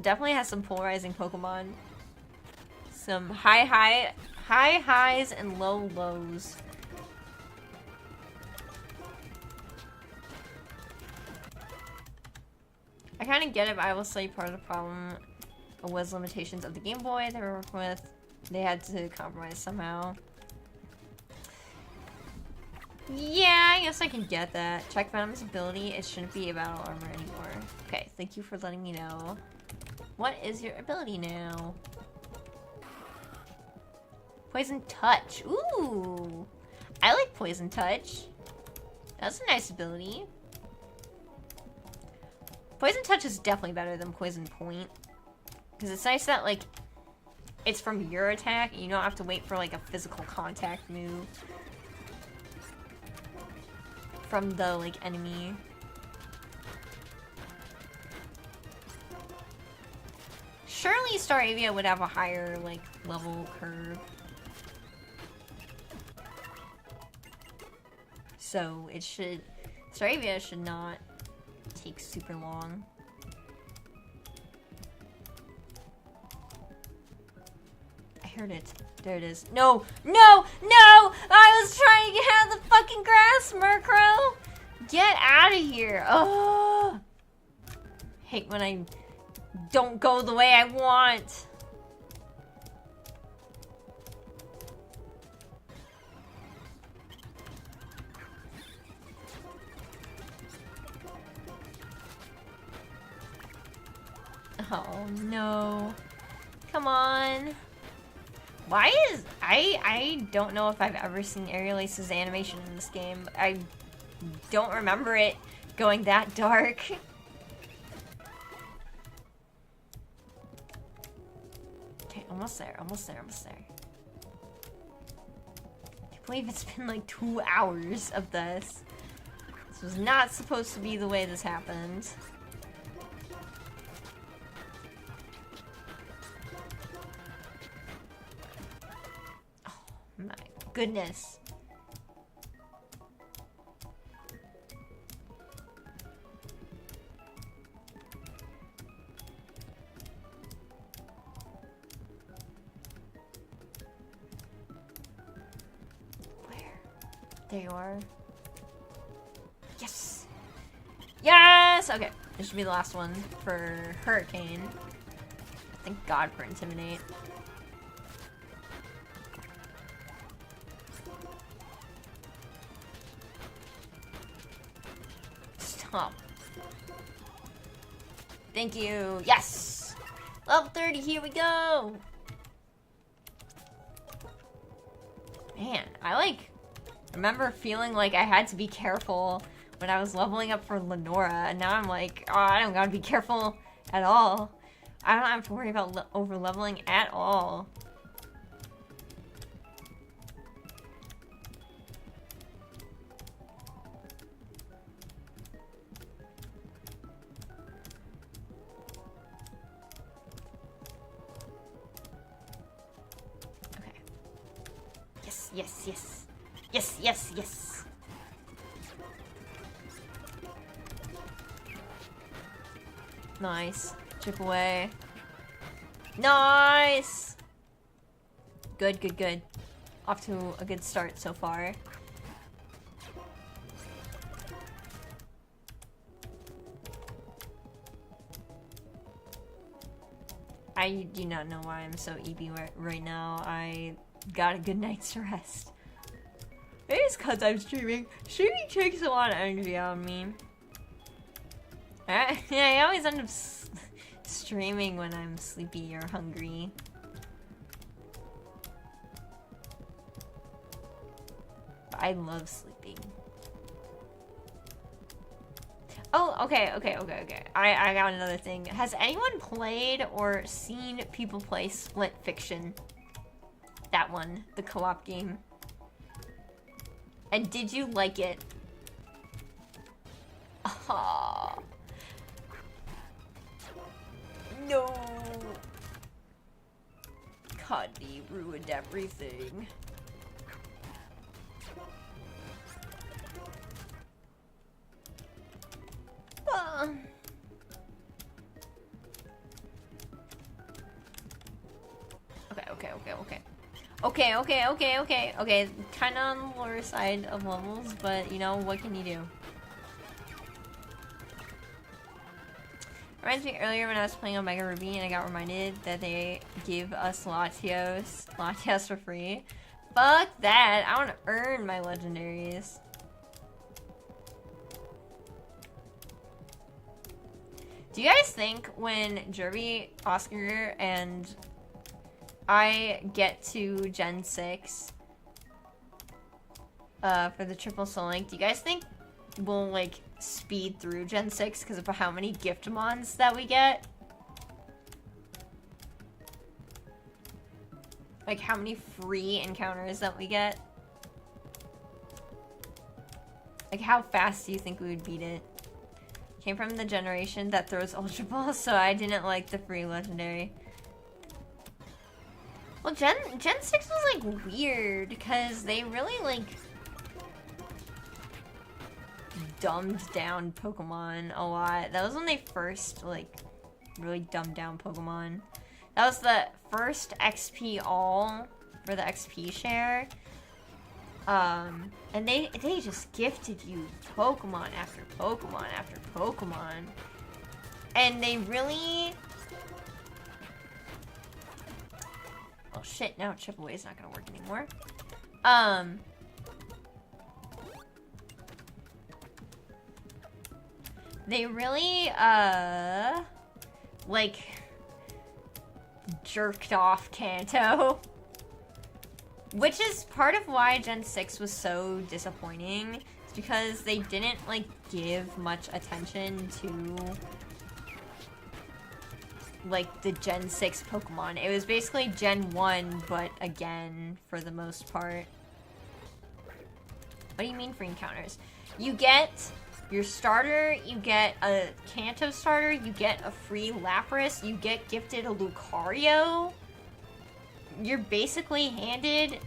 definitely has some polarizing Pokemon. Some high highs and low lows. I kind of get it, but I will say part of the problem was limitations of the Game Boy they were working with. They had to compromise somehow. Yeah, I guess I can get that. Check Venom's ability. It shouldn't be a battle armor anymore. Okay, thank you for letting me know. What is your ability now? Poison Touch. Ooh! I like Poison Touch. That's a nice ability. Poison Touch is definitely better than Poison Point. Because it's nice that, like, it's from your attack, and you don't have to wait for, like, a physical contact move from the, like, enemy. Surely Staravia would have a higher, like, level curve. So, it should... Staravia should not take super long. I heard it. There it is. No! No! No! I was trying to get out of the fucking grass, Murkrow! Get out of here! Oh! Hate when I don't go the way I want. Oh no. Come on. Why is... I don't know if I've ever seen Aerial Ace's animation in this game. I don't remember it going that dark. Okay, almost there, almost there, almost there. I can't believe it's been like 2 hours of this. This was not supposed to be the way this happened. My goodness. Where? There you are. Yes! Yes! Okay, this should be the last one for Hurricane. Thank God for Intimidate. Stop. Thank you. Yes! Level 30, here we go! Man, I remember feeling like I had to be careful when I was leveling up for Lenora, and now I'm like, oh, I don't gotta be careful at all. I don't have to worry about over leveling at all. Yes, yes. Yes, yes, yes. Nice. Chip away. Nice! Good, good, good. Off to a good start so far. I do not know why I'm so EB right now. I got a good night's rest. Maybe it's because I'm streaming. Streaming takes a lot of energy out of me. I always end up streaming when I'm sleepy or hungry. But I love sleeping. Oh, okay. I got another thing. Has anyone played or seen people play Split Fiction? That one, the co-op game. And did you like it? Oh, No! Cuddy ruined everything. Okay. Kind of on the lower side of levels, but you know, what can you do? Reminds me earlier when I was playing Omega Ruby and I got reminded that they give us Latios for free. Fuck that! I want to earn my legendaries. Do you guys think when Jerby, Oscar, and I get to Gen 6 for the triple soul link, do you guys think we'll like speed through Gen 6 because of how many gift mons that we get? Like how many free encounters that we get? Like how fast do you think we would beat it? Came from the generation that throws Ultra Balls, so I didn't like the free legendary. Well, Gen 6 was like weird because they really like dumbed down Pokemon a lot. That was when they first like really dumbed down Pokemon. That was the first XP all for the XP share. And they just gifted you Pokemon after Pokemon after Pokemon. And they really... Oh shit, now chip away is not gonna work anymore. They really, like, jerked off Kanto. Which is part of why Gen 6 was so disappointing. It's because they didn't, like, give much attention to, like, the Gen 6 Pokemon. It was basically Gen 1, but again, for the most part. What do you mean free encounters? You get your starter, you get a Kanto starter, you get a free Lapras, you get gifted a Lucario. You're basically handed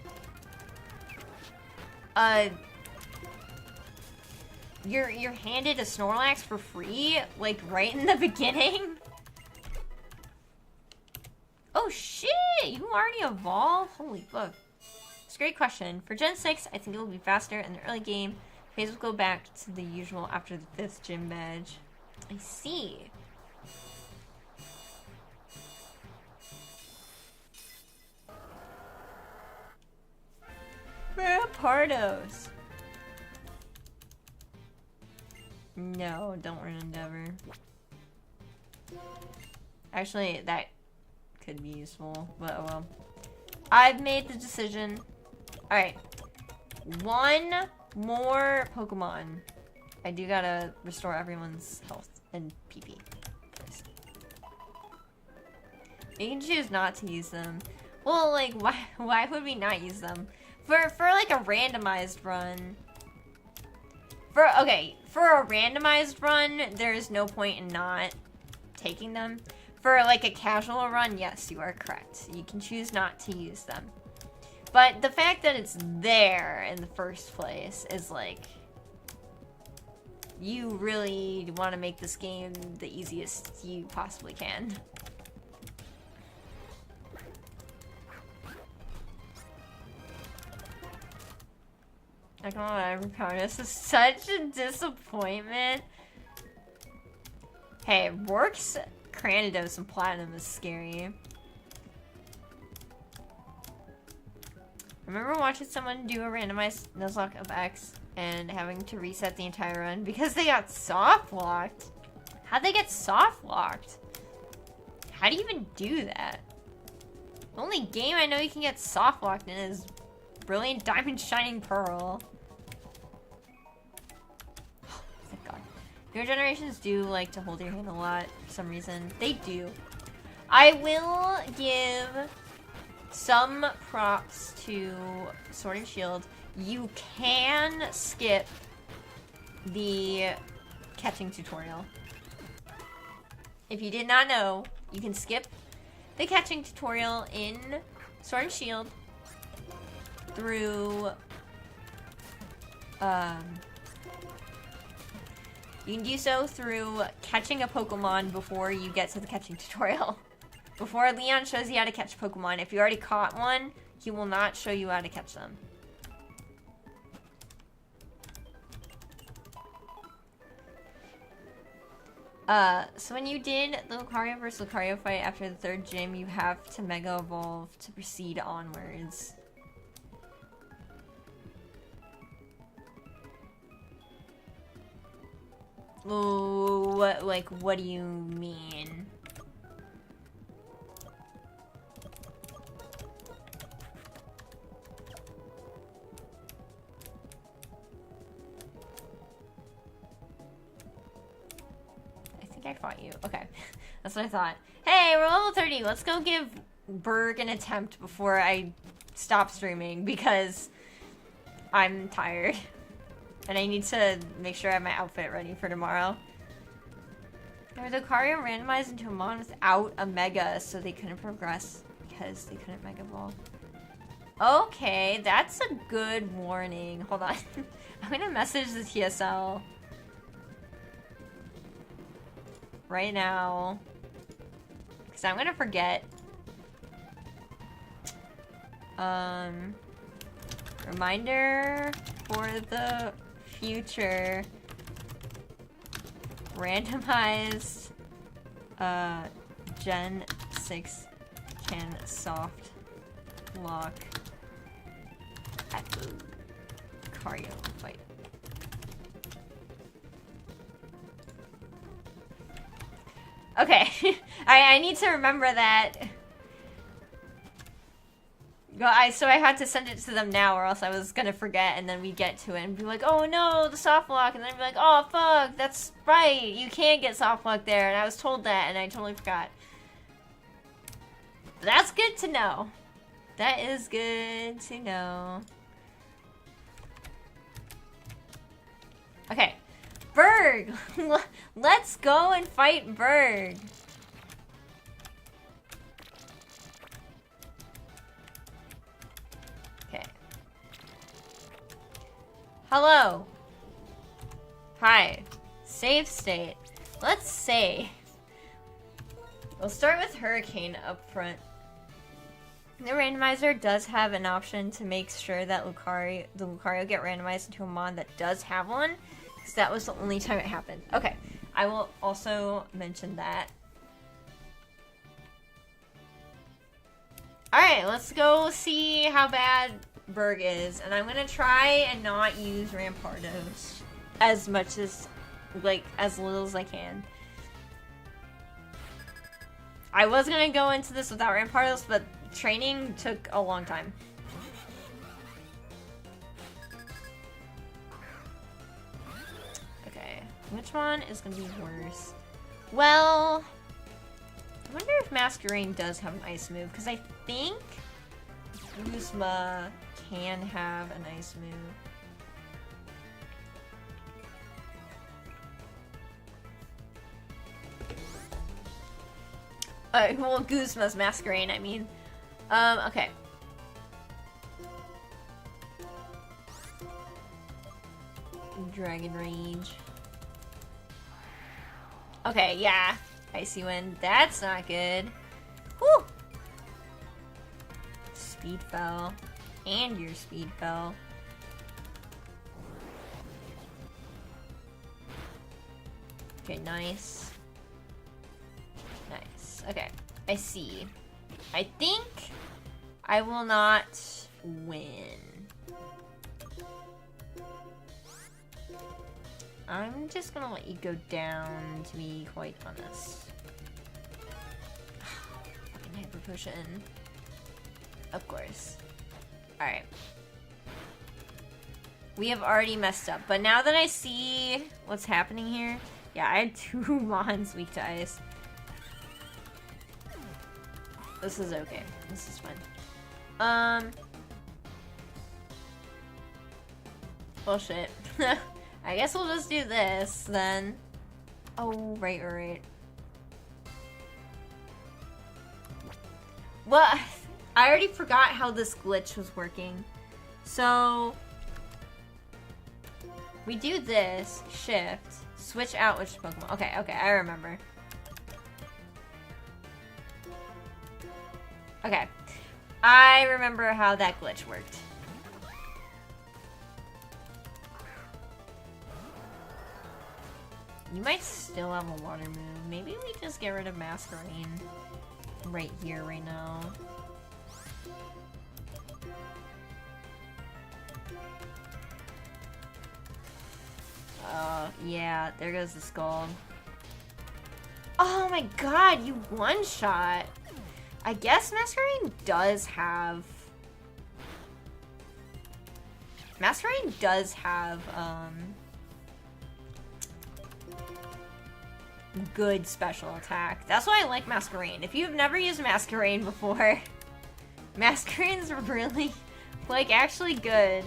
you're handed a Snorlax for free, like right in the beginning. Oh shit, you already evolved? Holy fuck. It's a great question. For Gen 6, I think it will be faster in the early game. Phase will go back to the usual after the 5th gym badge. I see. Rampardos. No, don't run Endeavor. Actually, that could be useful, but oh well. I've made the decision. Alright. One more Pokemon. I do gotta restore everyone's health and PP first. You can choose not to use them. Well, like, why would we not use them? For like a randomized run. For a randomized run, there's no point in not taking them. For like a casual run, yes, you are correct. You can choose not to use them. But the fact that it's there in the first place is like, you really want to make this game the easiest you possibly can. I don't know what I remember. This is such a disappointment. Hey, Rourke's Cranidos and Platinum is scary. Remember watching someone do a randomized Nuzlocke of X and having to reset the entire run because they got soft locked? How'd they get soft locked? How do you even do that? The only game I know you can get soft locked in is Brilliant Diamond Shining Pearl. Thank God. Newer generations do like to hold your hand a lot for some reason. They do. I will give some props to Sword and Shield. You can skip the catching tutorial. If you did not know, you can skip the catching tutorial in Sword and Shield through, you can do so through catching a Pokemon before you get to the catching tutorial. Before Leon shows you how to catch Pokemon. If you already caught one, he will not show you how to catch them. So when you did the Lucario vs. Lucario fight after the 3rd gym, you have to Mega Evolve to proceed onwards. Oh, what do you mean? I fought you. Okay. That's what I thought. Hey, we're level 30. Let's go give Berg an attempt before I stop streaming because I'm tired. And I need to make sure I have my outfit ready for tomorrow. There was a Lucario randomized into a Mon without a Mega, so they couldn't progress because they couldn't Mega Ball. Okay, that's a good warning. Hold on. I'm gonna message the TSL right now, because I'm gonna forget. Reminder for the future. Randomized Gen 6 can soft lock at the Lucario fight. Okay, I need to remember that. So I had to send it to them now, or else I was gonna forget, and then we get to it and be like, oh no, the soft lock, and then be like, oh fuck, that's right, you can't get soft lock there, and I was told that, and I totally forgot. But that's good to know. That is good to know. Okay, Berg! Let's go and fight Berg! Okay. Hello. Hi. Save state. Let's save. We'll start with Hurricane up front. The randomizer does have an option to make sure that the Lucario get randomized into a Mon that does have one, because that was the only time it happened. Okay, I will also mention that. Alright, let's go see how bad Berg is, and I'm gonna try and not use Rampardos as much as, as little as I can. I was gonna go into this without Rampardos, but training took a long time. Okay, which one is gonna be worse? Well, I wonder if Masquerain does have an ice move, because I think Guzma can have an ice move. Well, Guzma's Masquerain, I mean. Okay. Dragon Rage. Okay, yeah. Icy Wind. That's not good. Whew! Speed fell. And your speed fell. Okay, nice. Nice. Okay, I see. I think I will not win. I'm just gonna let you go down, to be quite honest. Fucking Hyper Potion. Of course. Alright. We have already messed up, but now that I see what's happening here, yeah, I had 2 Mons weak to ice. This is okay. This is fine. Bullshit. I guess we'll just do this, then. Oh, right. Well, I already forgot how this glitch was working. So we do this, shift, switch out which Pokemon. Okay, I remember. Okay. I remember how that glitch worked. You might still have a water move. Maybe we just get rid of Masquerain right here, right now. Yeah, there goes the skull. Oh my god, you one-shot! I guess Masquerain does have... Masquerain does have, good special attack. That's why I like Masquerain. If you've never used Masquerain before, Masquerain's really, like, actually good.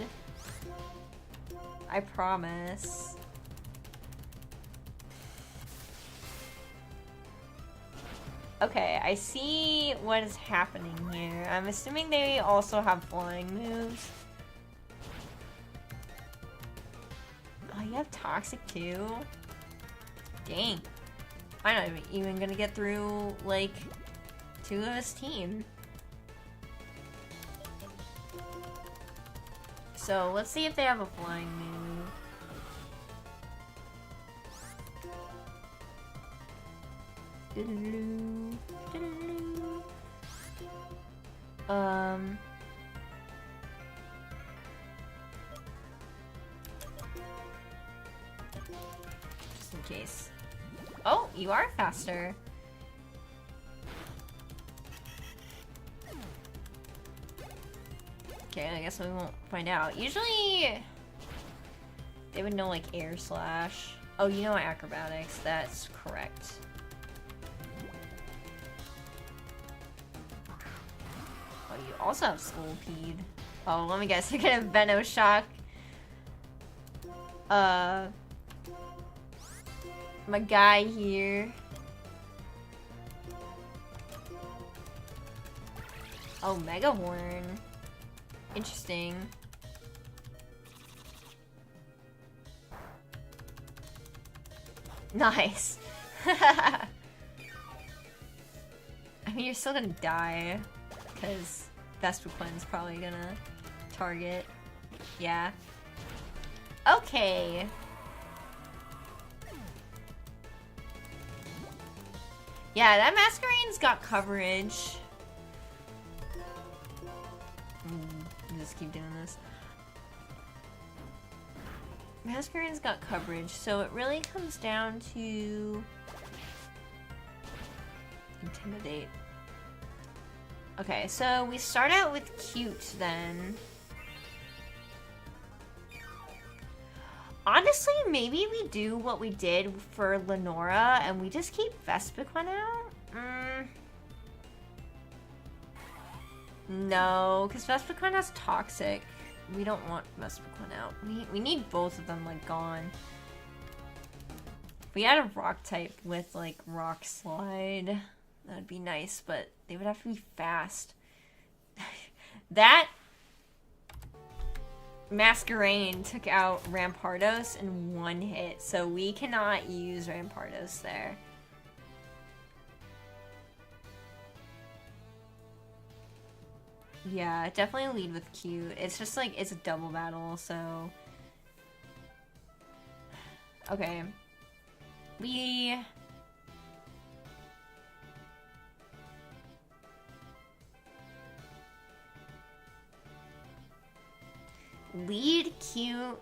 I promise. Okay, I see what is happening here. I'm assuming they also have flying moves. Oh, you have Toxic too? Dang. I'm not even gonna get through, like, 2 of his team. So, let's see if they have a flying move. Just in case. Oh, you are faster. Okay, I guess we won't find out. Usually, they would know, like, air slash. Oh, you know acrobatics. That's correct. Oh, you also have Scolipede. Oh, let me guess. You're gonna have Venoshock. My guy here. Oh, Mega Horn. Interesting. Nice. I mean, you're still gonna die, because Vespiquen's probably gonna target. Yeah. Okay. Yeah, that Masquerain's got coverage. Just keep doing this. Masquerain's got coverage, so it really comes down to Intimidate. Okay, so we start out with Cute then. Honestly, maybe we do what we did for Lenora and we just keep Vespiquen out? No, because Vespiquen has Toxic. We don't want Vespiquen out. We need both of them, like, gone. If we had a rock type with, like, Rock Slide, that'd be nice, but they would have to be fast. That Masquerain took out Rampardos in 1 hit, so we cannot use Rampardos there. Yeah, definitely lead with Cute. It's just like, it's a double battle, so... Okay. We... lead Cute.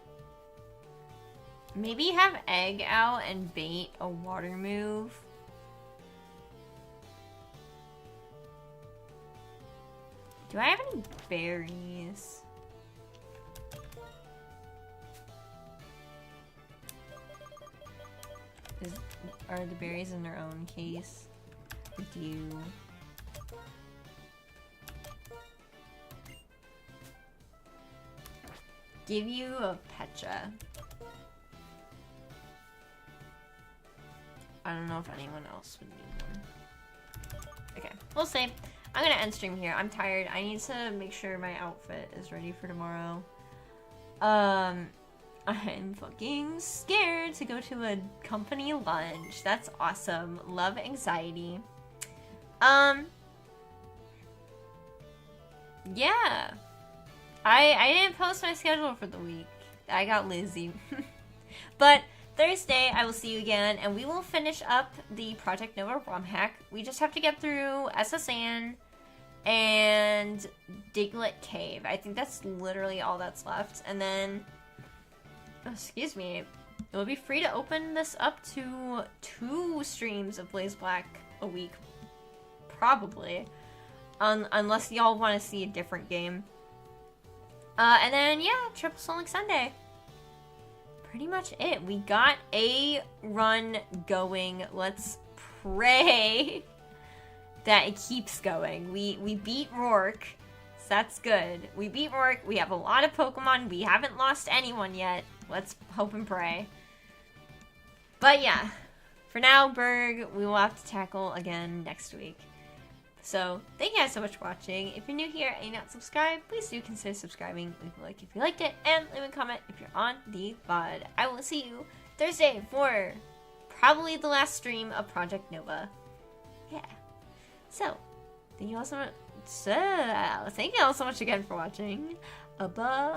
Maybe have Egg out and bait a water move. Do I have any berries? Are the berries in their own case? We do. Give you a Petra. I don't know if anyone else would need one. Okay, we'll see. I'm gonna end stream here. I'm tired. I need to make sure my outfit is ready for tomorrow. I'm fucking scared to go to a company lunch. That's awesome. Love anxiety. Yeah. I didn't post my schedule for the week. I got lazy. But Thursday, I will see you again, and we will finish up the Project Nova ROM hack. We just have to get through SSN and Diglet Cave. I think that's literally all that's left. And then, excuse me, it will be free to open this up to 2 streams of Blaze Black a week. Probably. Unless y'all want to see a different game. And then, yeah, Triple Sonic Sunday. Pretty much it. We got a run going. Let's pray that it keeps going. We beat Rourke, so that's good. We beat Rourke. We have a lot of Pokemon. We haven't lost anyone yet. Let's hope and pray. But yeah, for now, Berg, we will have to tackle again next week. So, thank you guys so much for watching. If you're new here and you're not subscribed, please do consider subscribing. Leave a like if you liked it, and leave a comment if you're on the VOD. I will see you Thursday for probably the last stream of Project Nova. Yeah. So, thank you all so much. Thank you all so much again for watching. Bye-bye.